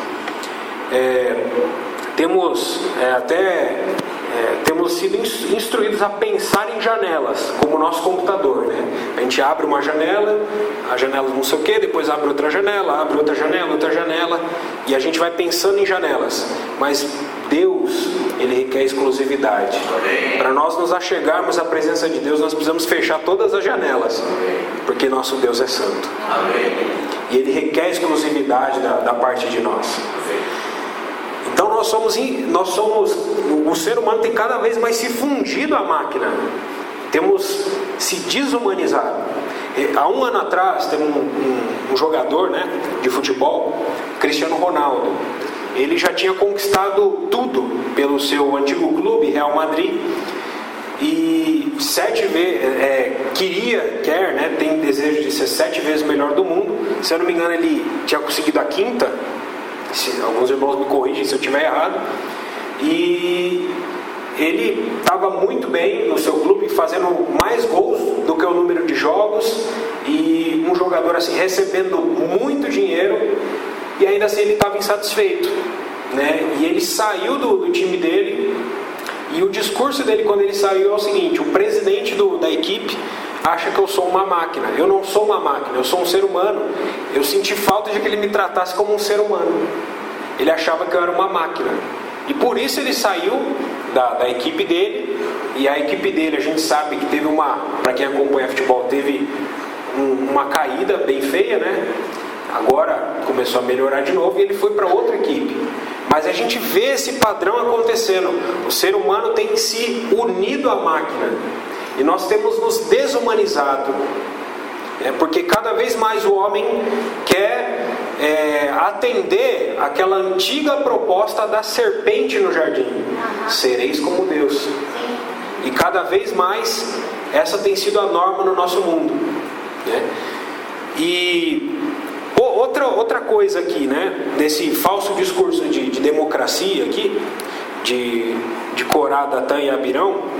Temos sido instruídos a pensar em janelas, como o nosso computador, né? A gente abre uma janela, a janela não sei o que, depois abre outra janela, outra janela, e a gente vai pensando em janelas. Mas Deus, Ele requer exclusividade. Para nós nos achegarmos à presença de Deus, nós precisamos fechar todas as janelas, porque nosso Deus é santo. E Ele requer exclusividade da parte de nós. Então nós somos, o ser humano tem cada vez mais se fundido à máquina. Temos se desumanizado. Há um ano atrás, teve um jogador, né, de futebol, Cristiano Ronaldo. Ele já tinha conquistado tudo pelo seu antigo clube, Real Madrid. E 7 vezes, quer, né, tem desejo de ser 7 vezes o melhor do mundo. Se eu não me engano, ele tinha conseguido a 5ª. Alguns irmãos me corrigem se eu estiver errado. E ele estava muito bem no seu clube, fazendo mais gols do que o número de jogos, e um jogador assim recebendo muito dinheiro, e ainda assim ele estava insatisfeito, né? E ele saiu do time dele, e o discurso dele quando ele saiu é o seguinte: o presidente da equipe acha que eu sou uma máquina. Eu não sou uma máquina, eu sou um ser humano. Eu senti falta de que ele me tratasse como um ser humano. Ele achava que eu era uma máquina. E por isso ele saiu da equipe dele. E a equipe dele, a gente sabe que teve para quem acompanha futebol, teve uma caída bem feia, né? Agora começou a melhorar de novo e ele foi para outra equipe. Mas a gente vê esse padrão acontecendo. O ser humano tem se unido à máquina. E nós temos nos desumanizado, porque cada vez mais o homem quer atender aquela antiga proposta da serpente no jardim: sereis como Deus. E cada vez mais essa tem sido a norma no nosso mundo, né? E outra coisa aqui, né, desse falso discurso de democracia aqui, de Corá, Datã e Abirão,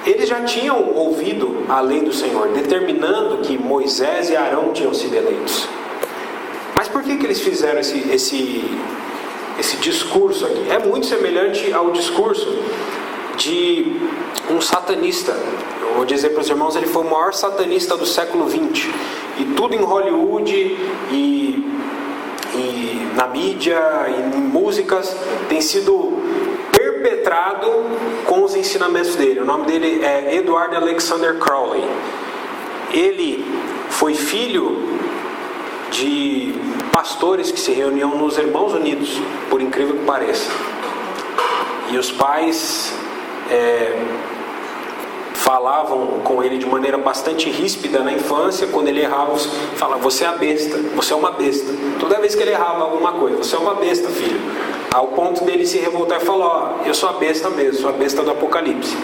eles já tinham ouvido a lei do Senhor, determinando que Moisés e Arão tinham sido eleitos. Mas por que eles fizeram esse discurso aqui? É muito semelhante ao discurso de um satanista. Eu vou dizer para os irmãos, ele foi o maior satanista do século XX. E tudo em Hollywood, e na mídia, em músicas, tem sido perpetrado com os ensinamentos dele. O nome dele é Edward Alexander Crowley. Ele foi filho de pastores que se reuniam nos Irmãos Unidos, por incrível que pareça. E os pais falavam com ele de maneira bastante ríspida na infância. Quando ele errava, falavam: você é a besta, você é uma besta. Toda vez que ele errava alguma coisa: você é uma besta, filho. Ao ponto dele se revoltar e falar: ó, eu sou a besta mesmo, sou a besta do Apocalipse.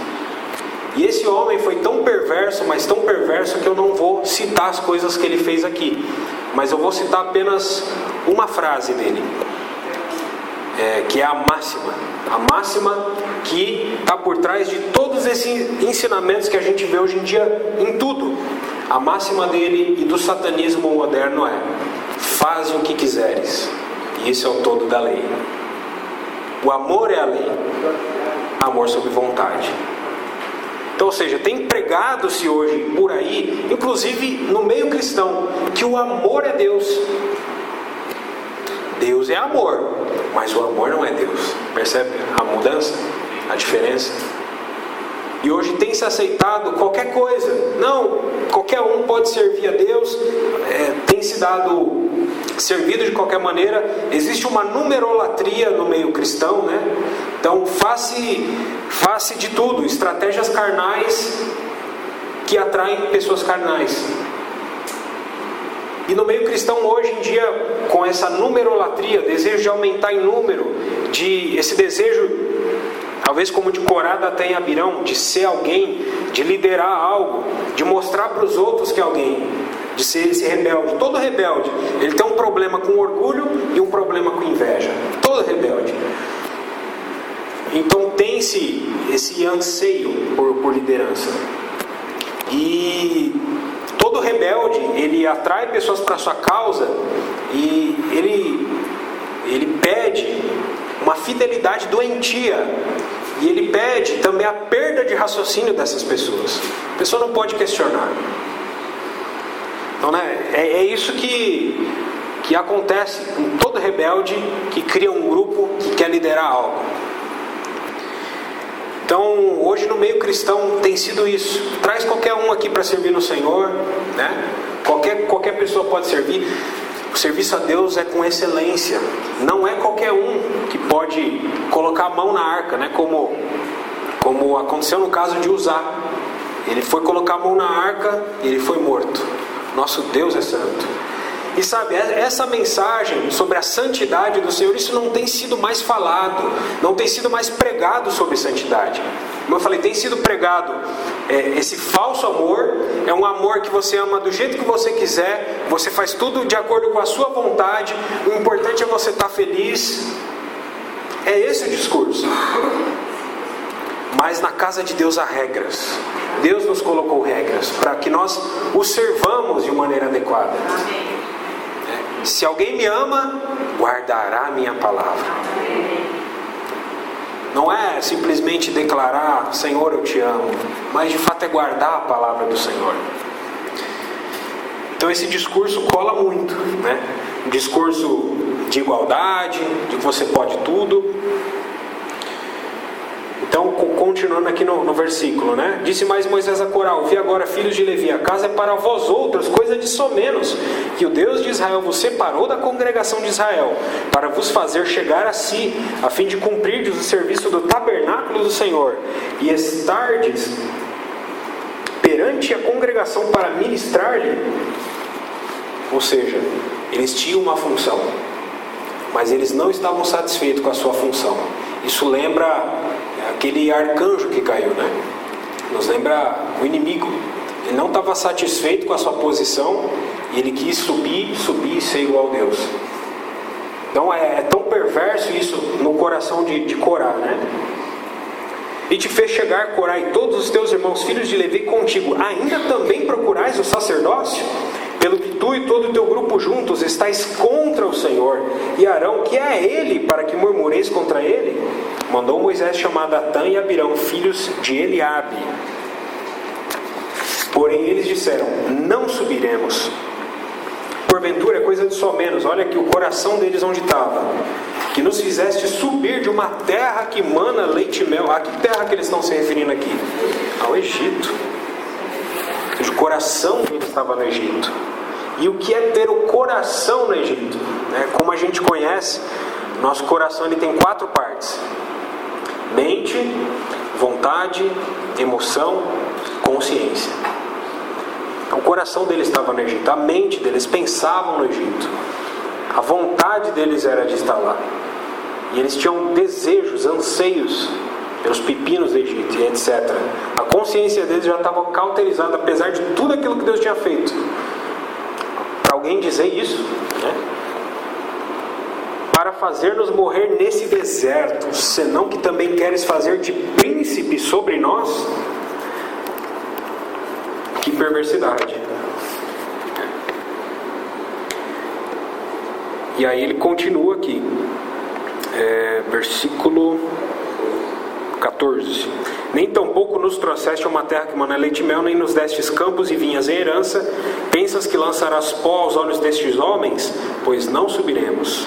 E esse homem foi tão perverso, mas tão perverso, que eu não vou citar as coisas que ele fez aqui, mas eu vou citar apenas uma frase dele, que é a máxima que está por trás de todos esses ensinamentos que a gente vê hoje em dia em tudo. A máxima dele e do satanismo moderno é: faz o que quiseres, e isso é o todo da lei. O amor é a lei, amor sob vontade. Então, ou seja, tem pregado-se hoje por aí, inclusive no meio cristão, que o amor é Deus. Deus é amor, mas o amor não é Deus. Percebe a mudança, a diferença? E hoje tem se aceitado qualquer coisa. Não, qualquer um pode servir a Deus, tem se dado servido de qualquer maneira. Existe uma numerolatria no meio cristão, né? Então faça de tudo, estratégias carnais que atraem pessoas carnais. E no meio cristão hoje em dia, com essa numerolatria, desejo de aumentar em número, esse desejo, talvez como de Corá, Datã e Abirão, de ser alguém, de liderar algo, de mostrar para os outros que é alguém, de ser esse rebelde. Todo rebelde, ele tem um problema com orgulho e um problema com inveja. Todo rebelde. Então tem-se esse anseio por liderança. E todo rebelde, ele atrai pessoas para a sua causa, e ele pede uma fidelidade doentia, e ele pede também a perda de raciocínio dessas pessoas. A pessoa não pode questionar. Então, né, é isso que acontece com todo rebelde que cria um grupo que quer liderar algo. Então, hoje no meio cristão tem sido isso. Traz qualquer um aqui para servir no Senhor, né? Qualquer pessoa pode servir. O serviço a Deus é com excelência. Não é qualquer um que pode colocar a mão na arca, né? Como aconteceu no caso de Uzá. Ele foi colocar a mão na arca e ele foi morto. Nosso Deus é santo. E sabe, essa mensagem sobre a santidade do Senhor, isso não tem sido mais falado, não tem sido mais pregado sobre santidade. Como eu falei, tem sido pregado esse falso amor, é um amor que você ama do jeito que você quiser, você faz tudo de acordo com a sua vontade, o importante é você estar feliz. É esse o discurso. Mas na casa de Deus há regras. Deus nos colocou regras para que nós os servamos de maneira adequada. Se alguém me ama, guardará a minha palavra. Não é simplesmente declarar: Senhor, eu te amo, mas de fato é guardar a palavra do Senhor. Então esse discurso cola muito, né? Um discurso de igualdade, de que você pode tudo. Então, continuando aqui no versículo, né? Disse mais Moisés a Corá: ouvi agora, filhos de Levi, a casa é para vós outros, coisa de somenos, que o Deus de Israel vos separou da congregação de Israel, para vos fazer chegar a si, a fim de cumprirdes o serviço do tabernáculo do Senhor, e estardes perante a congregação para ministrar-lhe. Ou seja, eles tinham uma função, mas eles não estavam satisfeitos com a sua função. Isso lembra aquele arcanjo que caiu, né? Nos lembra o inimigo. Ele não estava satisfeito com a sua posição e ele quis subir e ser igual a Deus. Então é tão perverso isso no coração de Corá, né? E te fez chegar, Corá, e todos os teus irmãos, filhos de Levi, contigo. Ainda também procurais o sacerdócio? Pelo que tu e todo o teu grupo juntos estáis contra o Senhor. E Arão, que é ele, para que murmureis contra ele? Mandou Moisés chamar Datã e Abirão, filhos de Eliabe. Porém eles disseram: não subiremos, porventura é coisa de só menos. Olha aqui o coração deles onde estava. Que nos fizeste subir de uma terra que mana leite e mel. A que terra que eles estão se referindo aqui? Ao Egito. O coração deles estava no Egito. E o que é ter o coração no Egito? Como a gente conhece, nosso coração ele tem 4 partes: mente, vontade, emoção, consciência. O coração deles estava no Egito, a mente deles pensavam no Egito, a vontade deles era de estar lá, e eles tinham desejos, anseios pelos pepinos do Egito e etc. A consciência deles já estava cauterizada, apesar de tudo aquilo que Deus tinha feito. Para alguém dizer isso, para fazer-nos morrer nesse deserto, senão que também queres fazer de príncipe sobre nós? Que perversidade. E aí ele continua aqui, versículo 14: nem tampouco nos trouxeste a uma terra que mana leite e mel, nem nos destes campos e vinhas em herança. Pensas que lançarás pó aos olhos destes homens? Pois não subiremos.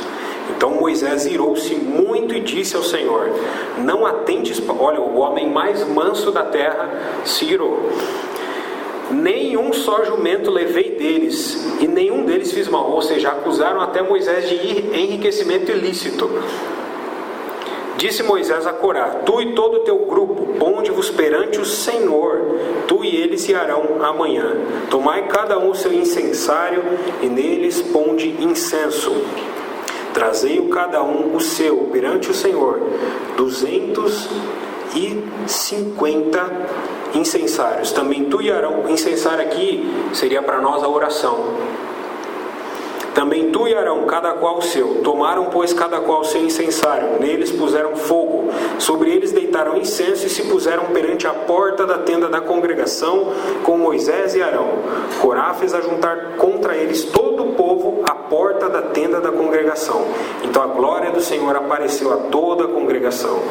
Então Moisés irou-se muito e disse ao Senhor: não atentes. Olha, o homem mais manso da terra se irou. Nenhum só jumento levei deles, e nenhum deles fiz mal. Ou seja, acusaram até Moisés de enriquecimento ilícito. Disse Moisés a Corá: tu e todo o teu grupo, ponde-vos perante o Senhor, tu e eles e Arão amanhã. Tomai cada um o seu incensário, e neles ponde incenso. Trazei-o cada um o seu perante o Senhor, 250 incensários. Também tu e Arão. Incensário aqui seria para nós a oração. Também tu e Arão, cada qual o seu. Tomaram, pois, cada qual o seu incensário. Neles puseram fogo. Sobre eles deitaram incenso e se puseram perante a porta da tenda da congregação com Moisés e Arão. Corá fez ajuntar contra eles todo o povo à porta da tenda da congregação. Então a glória do Senhor apareceu a toda a congregação.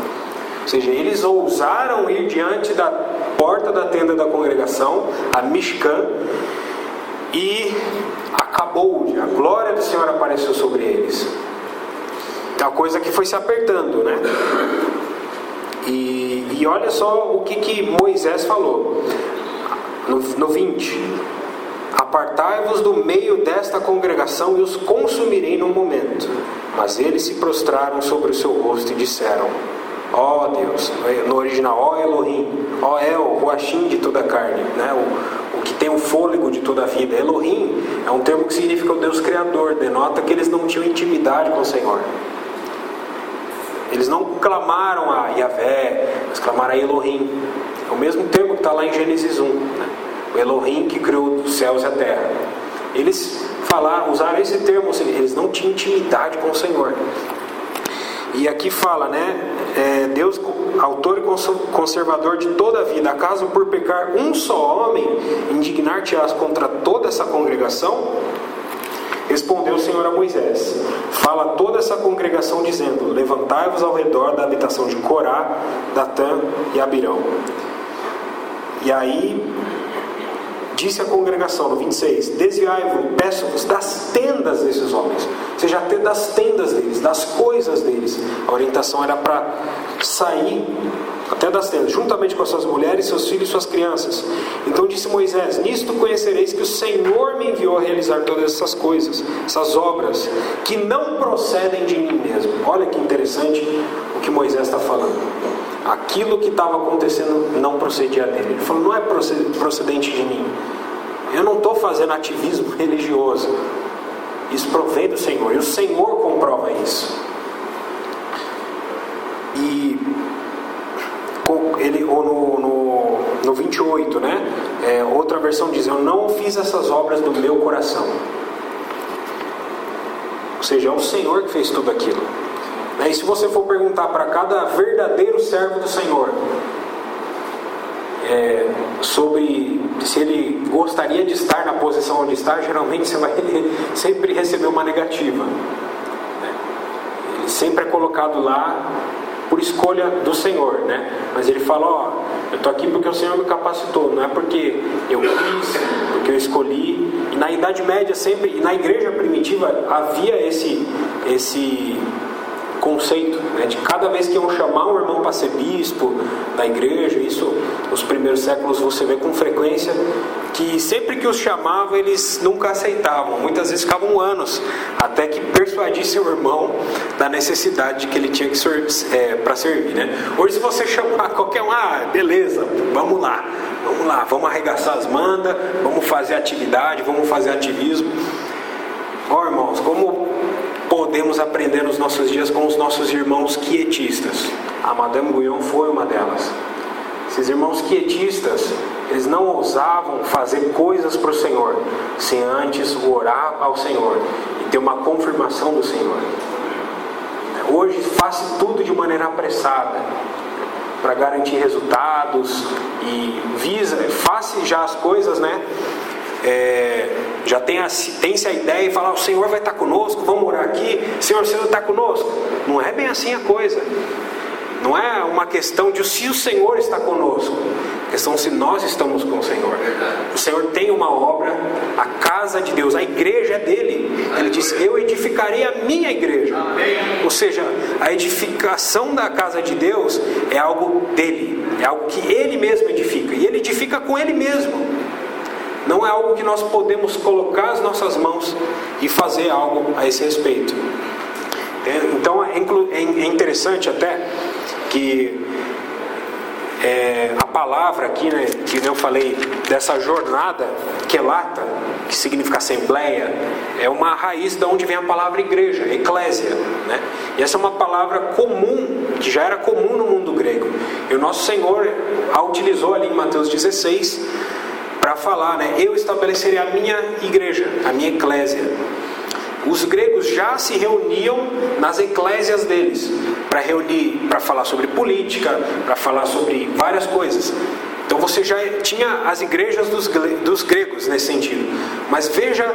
Ou seja, eles ousaram ir diante da porta da tenda da congregação, a Mishkan, e acabou, a glória do Senhor apareceu sobre eles. É uma coisa que foi se apertando, né? E olha só o que Moisés falou no 20: apartai-vos do meio desta congregação e os consumirei num momento. Mas eles se prostraram sobre o seu rosto e disseram: ó Deus, no original, ó Elohim, ó El, o Hashim de toda a carne, né? O que tem o fôlego de toda a vida. Elohim é um termo que significa o Deus Criador, denota que eles não tinham intimidade com o Senhor. Eles não clamaram a Yahvé, eles clamaram a Elohim. É o mesmo termo que está lá em Gênesis 1, né? O Elohim que criou os céus e a terra. Eles usaram esse termo, ou seja, eles não tinham intimidade com o Senhor. E aqui fala, né? Deus, autor e conservador de toda a vida, acaso por pecar um só homem, indignar-te-ás contra toda essa congregação? Respondeu o Senhor a Moisés: fala a toda essa congregação dizendo: levantai-vos ao redor da habitação de Corá, Datã e Abirão. E aí disse a congregação, no 26: desviai-vos, peço-vos das tendas desses homens. Ou seja, até das tendas deles, das coisas deles. A orientação era para sair até das tendas, juntamente com as suas mulheres, seus filhos e suas crianças. Então disse Moisés: nisto conhecereis que o Senhor me enviou a realizar todas essas coisas, essas obras, que não procedem de mim mesmo. Olha que interessante o que Moisés está falando. Aquilo que estava acontecendo não procedia dele. Ele falou: não é procedente de mim. Eu não estou fazendo ativismo religioso. Isso provém do Senhor. E o Senhor comprova isso. E ele, no 28, né? Outra versão diz: eu não fiz essas obras do meu coração. Ou seja, é o Senhor que fez tudo aquilo. E se você for perguntar para cada verdadeiro servo do Senhor sobre se ele gostaria de estar na posição onde está, geralmente você vai sempre receber uma negativa. Ele sempre é colocado lá por escolha do Senhor, né? Mas ele fala: ó, eu estou aqui porque o Senhor me capacitou, não é porque eu quis, porque eu escolhi. E na Idade Média sempre, e na igreja primitiva, havia esse conceito, né, de cada vez que iam chamar um irmão para ser bispo da igreja, isso nos primeiros séculos você vê com frequência, que sempre que os chamavam eles nunca aceitavam, muitas vezes ficavam anos até que persuadisse o irmão da necessidade que ele tinha que para servir, né? Hoje, se você chamar qualquer um, beleza, vamos lá, vamos arregaçar as mandas, vamos fazer atividade, vamos fazer ativismo. Irmãos, como podemos aprender nos nossos dias com os nossos irmãos quietistas? A Madame Guyon foi uma delas. Esses irmãos quietistas, eles não ousavam fazer coisas para o Senhor sem antes orar ao Senhor e ter uma confirmação do Senhor. Hoje faz tudo de maneira apressada para garantir resultados e faz já as coisas, né? Já tem-se a ideia e falar: o Senhor vai estar conosco, vamos orar aqui. Senhor, o Senhor está conosco. Não é bem assim a coisa. Não é uma questão de se o Senhor está conosco, a questão se nós estamos com o Senhor. O Senhor tem uma obra, a casa de Deus, a igreja é dele. Ele diz: eu edificarei a minha igreja. Ou seja, a edificação da casa de Deus é algo dele, é algo que ele mesmo edifica, e ele edifica com ele mesmo. Não é algo que nós podemos colocar as nossas mãos e fazer algo a esse respeito. Então é interessante até que a palavra aqui, né, que eu falei dessa jornada, quelata, que significa assembleia, é uma raiz de onde vem a palavra igreja, eclésia, né? E essa é uma palavra comum, que já era comum no mundo grego. E o nosso Senhor a utilizou ali em Mateus 16 para falar, né? Eu estabelecerei a minha igreja, a minha eclésia. Os gregos já se reuniam nas eclésias deles, para falar sobre política, para falar sobre várias coisas. Então você já tinha as igrejas dos gregos nesse sentido. Mas veja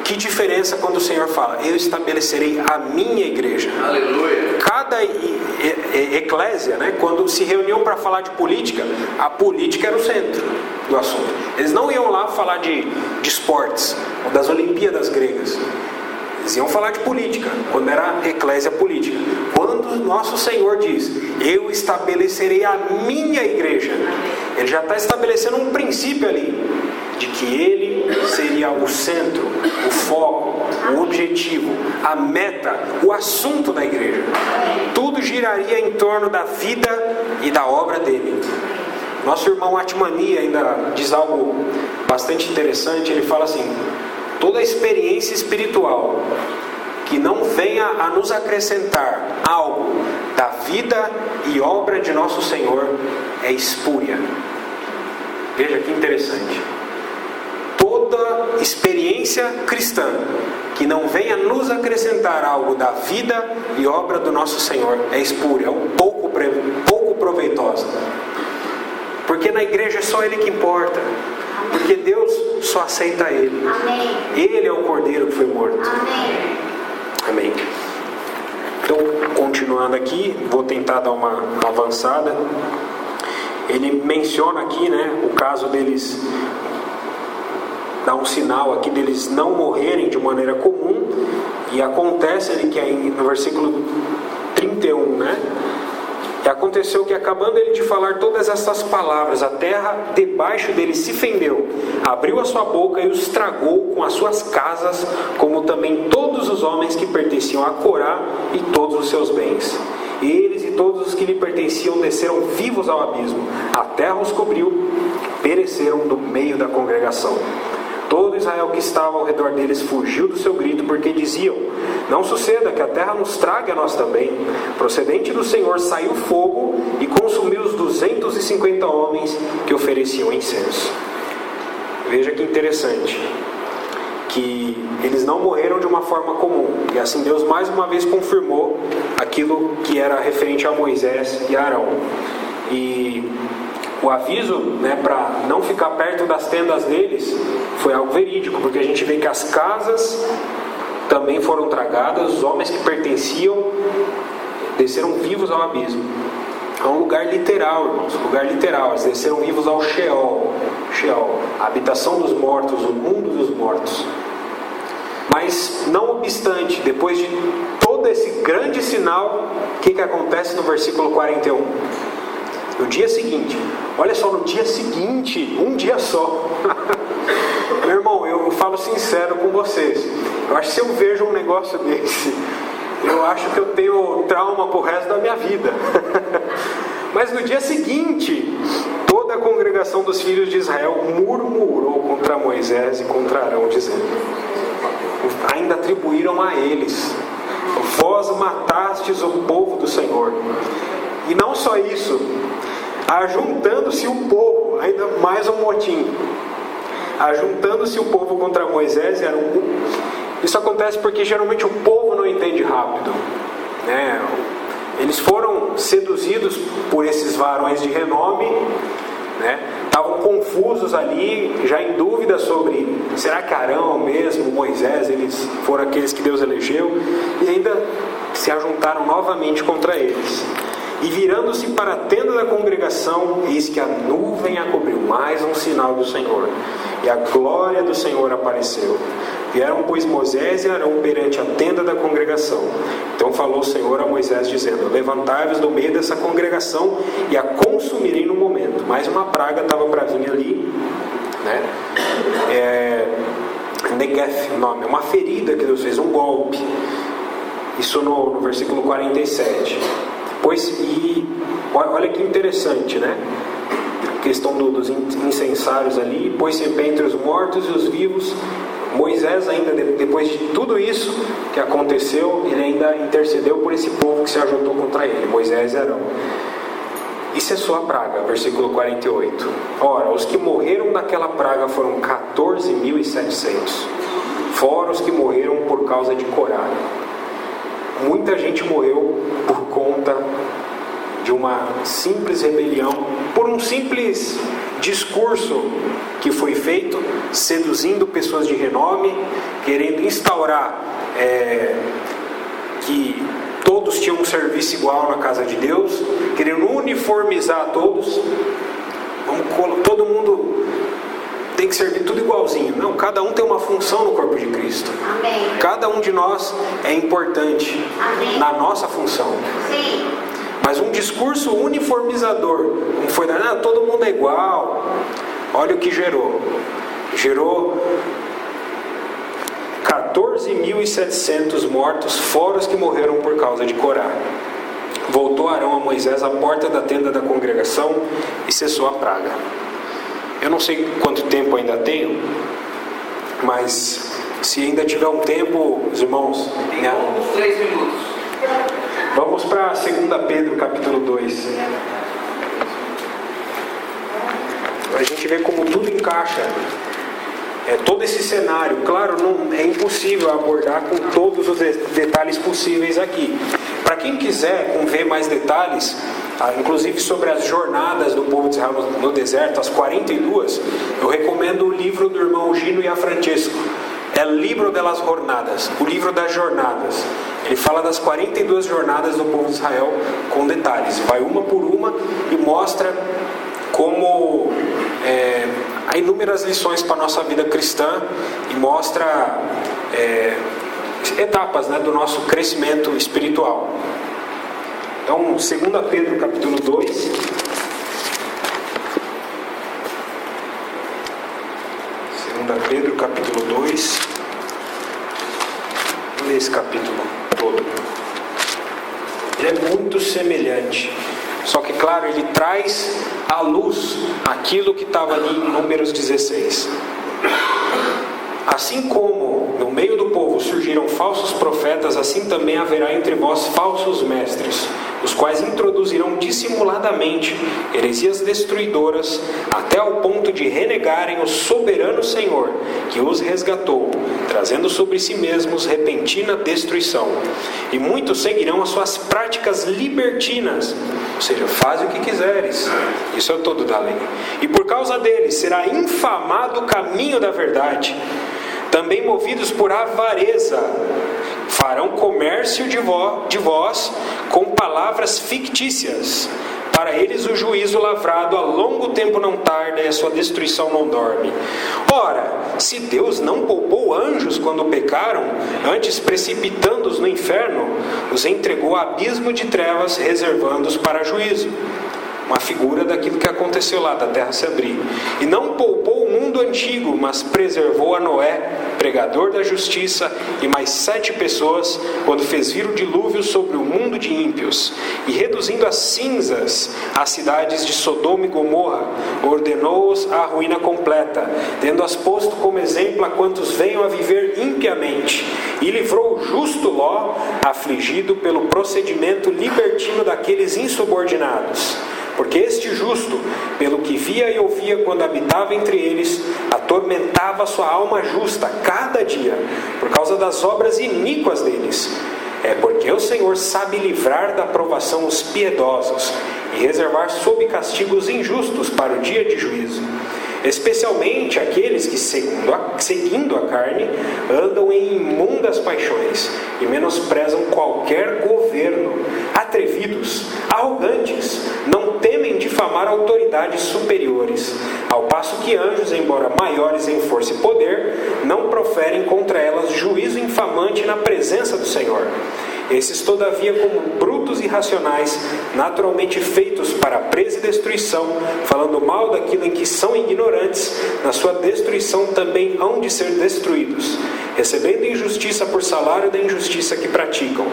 que diferença quando o Senhor fala: eu estabelecerei a minha igreja. Aleluia. Cada eclésia, né, quando se reuniam para falar de política, a política era o centro do assunto. Eles não iam lá falar de esportes, ou das Olimpíadas gregas. Eles iam falar de política, quando era eclésia política. Quando nosso Senhor diz: eu estabelecerei a minha igreja, Ele já está estabelecendo um princípio ali, de que Ele seria o centro, o foco, o objetivo, a meta, o assunto da igreja. Tudo giraria em torno da vida e da obra dele. Nosso irmão Atmani ainda diz algo bastante interessante. Ele fala assim: toda experiência espiritual que não venha a nos acrescentar algo da vida e obra de nosso Senhor é espúria. Veja que interessante. Toda experiência cristã que não venha nos acrescentar algo da vida e obra do nosso Senhor é espúria, é pouco proveitosa. Porque na igreja é só Ele que importa. Porque Deus só aceita Ele. Amém. Ele é o Cordeiro que foi morto. Amém. Amém. Então, continuando aqui, vou tentar dar uma avançada. Ele menciona aqui, né, o caso deles, dá um sinal aqui deles não morrerem de maneira comum. E acontece ali que aí no versículo 31, né? E aconteceu que, acabando ele de falar todas essas palavras, a terra debaixo dele se fendeu, abriu a sua boca e os tragou com as suas casas, como também todos os homens que pertenciam a Corá e todos os seus bens. Eles e todos os que lhe pertenciam desceram vivos ao abismo. A terra os cobriu, pereceram do meio da congregação. Todo Israel que estava ao redor deles fugiu do seu grito, porque diziam: não suceda que a terra nos trague a nós também. Procedente do Senhor saiu fogo e consumiu os 250 homens que ofereciam incenso. Veja que interessante, que eles não morreram de uma forma comum. E assim Deus mais uma vez confirmou aquilo que era referente a Moisés e a Arão. E o aviso, né, para não ficar perto das tendas deles foi algo verídico, porque a gente vê que as casas também foram tragadas, os homens que pertenciam desceram vivos ao abismo. É um lugar literal, irmãos, lugar literal. Eles desceram vivos ao Sheol. Sheol, a habitação dos mortos, o mundo dos mortos. Mas, não obstante, depois de todo esse grande sinal, o que acontece no versículo 41? No dia seguinte, olha só, no dia seguinte, um dia só. Meu irmão, eu falo sincero com vocês, eu acho que se eu vejo um negócio desse, eu acho que eu tenho trauma pro resto da minha vida. Mas no dia seguinte, toda a congregação dos filhos de Israel murmurou contra Moisés e contra Arão, dizendo: ainda atribuíram a eles: vós matastes o povo do Senhor. E não só isso, ajuntando-se o povo, ainda mais um motim, ajuntando-se o povo contra Moisés e Arão. Isso acontece porque geralmente o povo não entende rápido, né? Eles foram seduzidos por esses varões de renome, né? Estavam confusos ali, já em dúvida sobre: será que Arão mesmo, Moisés, eles foram aqueles que Deus elegeu? E ainda se ajuntaram novamente contra eles. E virando-se para a tenda da congregação, eis que a nuvem a cobriu, mais um sinal do Senhor, e a glória do Senhor apareceu. Vieram, pois, Moisés e Arão perante a tenda da congregação. Então falou o Senhor a Moisés, dizendo: levantai-vos do meio dessa congregação e a consumirei no momento. Mais uma praga estava para vir ali, né? Negef, o nome, é uma ferida que Deus fez, um golpe. Isso no versículo 47. Olha que interessante, né? A questão dos incensários ali, pôs-se entre os mortos e os vivos. Moisés ainda, depois de tudo isso que aconteceu, ele ainda intercedeu por esse povo que se ajuntou contra ele, Moisés e Arão. E cessou a praga, versículo 48. Ora, os que morreram daquela praga foram 14.700, fora os que morreram por causa de Corá. Muita gente morreu por conta de uma simples rebelião, por um simples discurso que foi feito, seduzindo pessoas de renome, querendo instaurar que todos tinham um serviço igual na casa de Deus, querendo uniformizar todos. Todo mundo tem que servir tudo igualzinho. Não, cada um tem uma função no corpo de Cristo. Amém. Cada um de nós é importante. Amém. Na nossa função. Sim. Mas um discurso uniformizador, não foi nada, todo mundo é igual. Olha o que gerou. Gerou 14.700 mortos, fora os que morreram por causa de Corá. Voltou Arão a Moisés à porta da tenda da congregação e cessou a praga. Eu não sei quanto tempo ainda tenho, mas se ainda tiver um tempo, os irmãos... Tem uns 3 minutos. Vamos para 2 Pedro, capítulo 2. A gente vê como tudo encaixa. Todo esse cenário. Claro, não é impossível abordar com todos os detalhes possíveis aqui. Para quem quiser ver mais detalhes, inclusive sobre as jornadas do povo de Israel no deserto, as 42, eu recomendo o livro do irmão Gino e a Francesco. É o livro das jornadas, o livro das jornadas. Ele fala das 42 jornadas do povo de Israel com detalhes. Vai uma por uma e mostra como há inúmeras lições para a nossa vida cristã e mostra etapas, né, do nosso crescimento espiritual. Então, 2 Pedro capítulo 2. 2 Pedro capítulo 2. Vamos ler esse capítulo todo. Ele é muito semelhante. Só que, claro, ele traz à luz aquilo que estava ali em Números 16. Assim como no meio do povo surgiram falsos profetas, assim também haverá entre vós falsos mestres, os quais introduzirão dissimuladamente heresias destruidoras, até ao ponto de renegarem o soberano Senhor, que os resgatou, trazendo sobre si mesmos repentina destruição. E muitos seguirão as suas práticas libertinas, ou seja, faz o que quiseres. Isso é o todo da lei. E por causa deles será infamado o caminho da verdade. Também movidos por avareza, farão comércio de vós com palavras fictícias, Para eles o juízo lavrado há longo tempo não tarda e a sua destruição não dorme. Ora, se Deus não poupou anjos quando pecaram, antes precipitando-os no inferno, os entregou a abismo de trevas, reservando-os para juízo. Uma figura daquilo que aconteceu lá, da terra se abrir. E não poupou o mundo antigo, mas preservou a Noé, pregador da justiça, e mais 7 pessoas, quando fez vir o dilúvio sobre o mundo de ímpios. E reduzindo a cinzas as cidades de Sodoma e Gomorra, ordenou-os à ruína completa, tendo-as posto como exemplo a quantos venham a viver impiamente. E livrou o justo Ló, afligido pelo procedimento libertino daqueles insubordinados. Porque este justo, pelo que via e ouvia quando habitava entre eles, atormentava sua alma justa cada dia, por causa das obras iníquas deles. É porque o Senhor sabe livrar da provação os piedosos e reservar sob castigo os injustos para o dia de juízo. Especialmente aqueles que, seguindo a carne, andam em imundas paixões e menosprezam qualquer governo, atrevidos, arrogantes, não temem difamar autoridades superiores, ao passo que anjos, embora maiores em força e poder, não proferem contra elas juízo infamante na presença do Senhor. Esses, todavia, como brutos e irracionais, naturalmente feitos para presa e destruição, falando mal daquilo em que são ignorantes, na sua destruição também hão de ser destruídos, recebendo injustiça por salário da injustiça que praticam,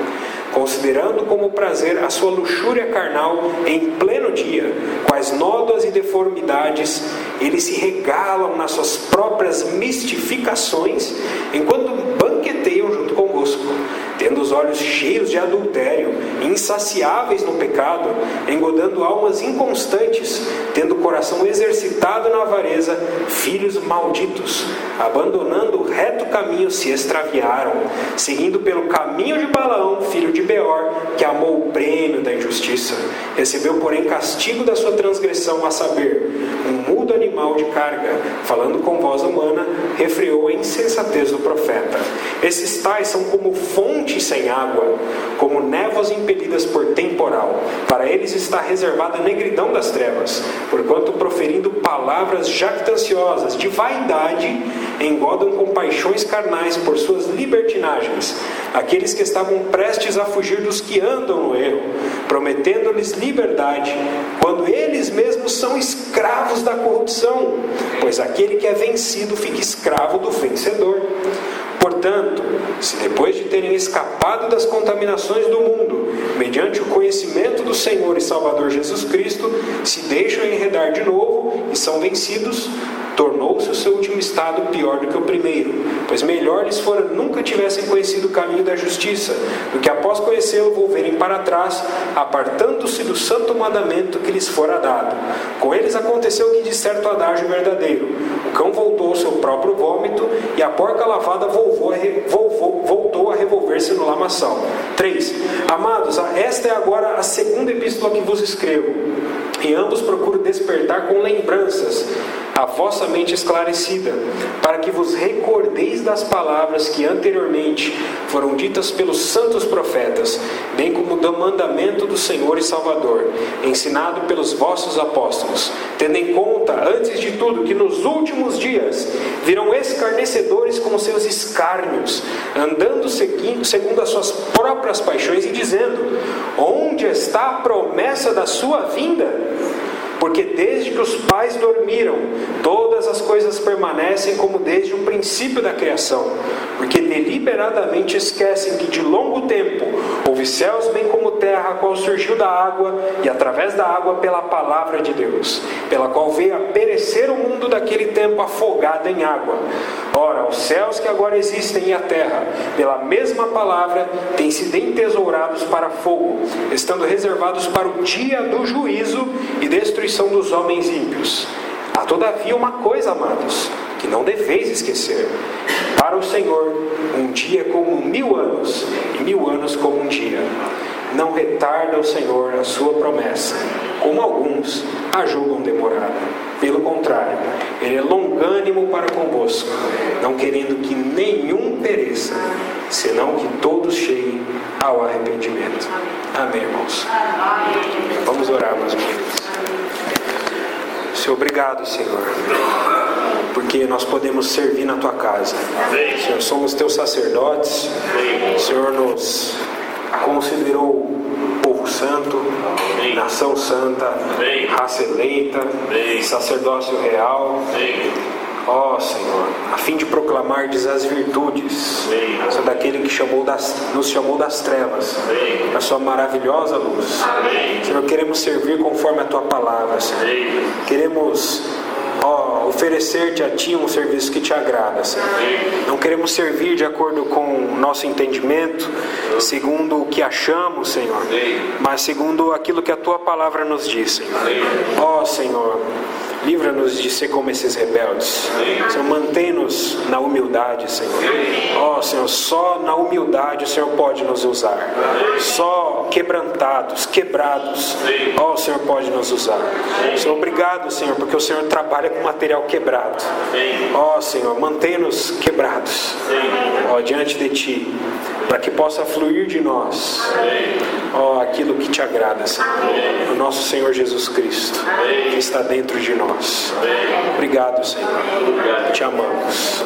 considerando como prazer a sua luxúria carnal em pleno dia, quais nódoas e deformidades, eles se regalam nas suas próprias mistificações, enquanto banqueteiam junto convosco, tendo os olhos cheios de adultério, insaciáveis no pecado, engodando almas inconstantes, tendo o coração exercitado na avareza, filhos malditos, abandonando o reto caminho se extraviaram, seguindo pelo caminho de Balaão, filho de Beor, que amou o prêmio da injustiça, recebeu porém castigo da sua transgressão, a saber, um mudo animal de carga, falando com voz humana, refreou a insensatez do profeta. Esses tais são como fontes sem água, como névoas impelidas por temporal. Para eles está reservada a negridão das trevas, porquanto proferindo palavras jactanciosas de vaidade, engodam com paixões carnais por suas libertinagens aqueles que estavam prestes a fugir dos que andam no erro, prometendo-lhes liberdade, quando eles mesmos são escravos da corrupção, pois aquele que é vencido fica escravo do vencedor. Portanto, se depois de terem escapado das contaminações do mundo, mediante o conhecimento do Senhor e Salvador Jesus Cristo, se deixam enredar de novo e são vencidos, tornou-se o seu último estado pior do que o primeiro, pois melhor lhes fora nunca tivessem conhecido o caminho da justiça, do que após conhecê-lo volverem para trás, apartando-se do santo mandamento que lhes fora dado. Com eles aconteceu que de certo adágio verdadeiro, o cão voltou ao seu próprio vômito e a porca lavada voltou a revolver-se no lamaçal. 3. Amados, esta é agora a segunda epístola que vos escrevo. Em ambos procuro despertar com lembranças a vossa mente esclarecida, para que vos recordeis das palavras que anteriormente foram ditas pelos santos profetas, bem como do mandamento do Senhor e Salvador, ensinado pelos vossos apóstolos, tendo em conta, antes de tudo, que nos últimos dias virão escarnecedores com seus escárnios, andando segundo as suas próprias paixões e dizendo: onde está a promessa da sua vinda? Porque desde que os pais dormiram, todas as coisas permanecem como desde o princípio da criação. Porque deliberadamente esquecem que de longo tempo houve céus bem como terra, a qual surgiu da água, e através da água pela palavra de Deus, pela qual veio a perecer o mundo daquele tempo afogado em água. Ora, os céus que agora existem e a terra, pela mesma palavra, têm sido entesourados para fogo, estando reservados para o dia do juízo e destruição dos homens ímpios. Há todavia uma coisa, amados, que não deveis esquecer: para o Senhor um dia é como 1000 anos, e 1000 anos como um dia. Não retarda o Senhor a sua promessa, como alguns a julgam demorada. Pelo contrário, Ele é longânimo para convosco, não querendo que nenhum pereça, senão que todos cheguem ao arrependimento. Amém, irmãos? Vamos orar, meus queridos. Senhor, obrigado, Senhor, porque nós podemos servir na Tua casa. Senhor, somos Teus sacerdotes. O Senhor nos considerou povo santo, nação santa, raça eleita, sacerdócio real. Ó Senhor, a fim de proclamar-lhes as virtudes, Senhor, daquele que nos chamou das trevas, a sua maravilhosa luz. Senhor, queremos servir conforme a Tua palavra, Senhor. Queremos oferecer-te a Ti um serviço que Te agrada, Senhor. Não queremos servir de acordo com o nosso entendimento, segundo o que achamos, Senhor, mas segundo aquilo que a Tua palavra nos diz, Senhor. Ó Senhor, livra-nos de ser como esses rebeldes. Senhor, mantém-nos na humildade, Senhor. Ó Senhor, só na humildade o Senhor pode nos usar. Só quebrantados, quebrados, ó, o Senhor pode nos usar. Senhor, obrigado, Senhor, porque o Senhor trabalha com material quebrado. Ó Senhor, mantém-nos quebrados, ó, diante de Ti, para que possa fluir de nós, ó, aquilo que Te agrada, Senhor. O nosso Senhor Jesus Cristo, que está dentro de nós. Obrigado, Senhor. Te amamos.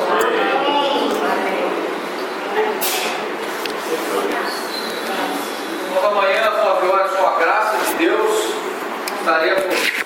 Amanhã, às 9 horas, com a graça de Deus, estaremos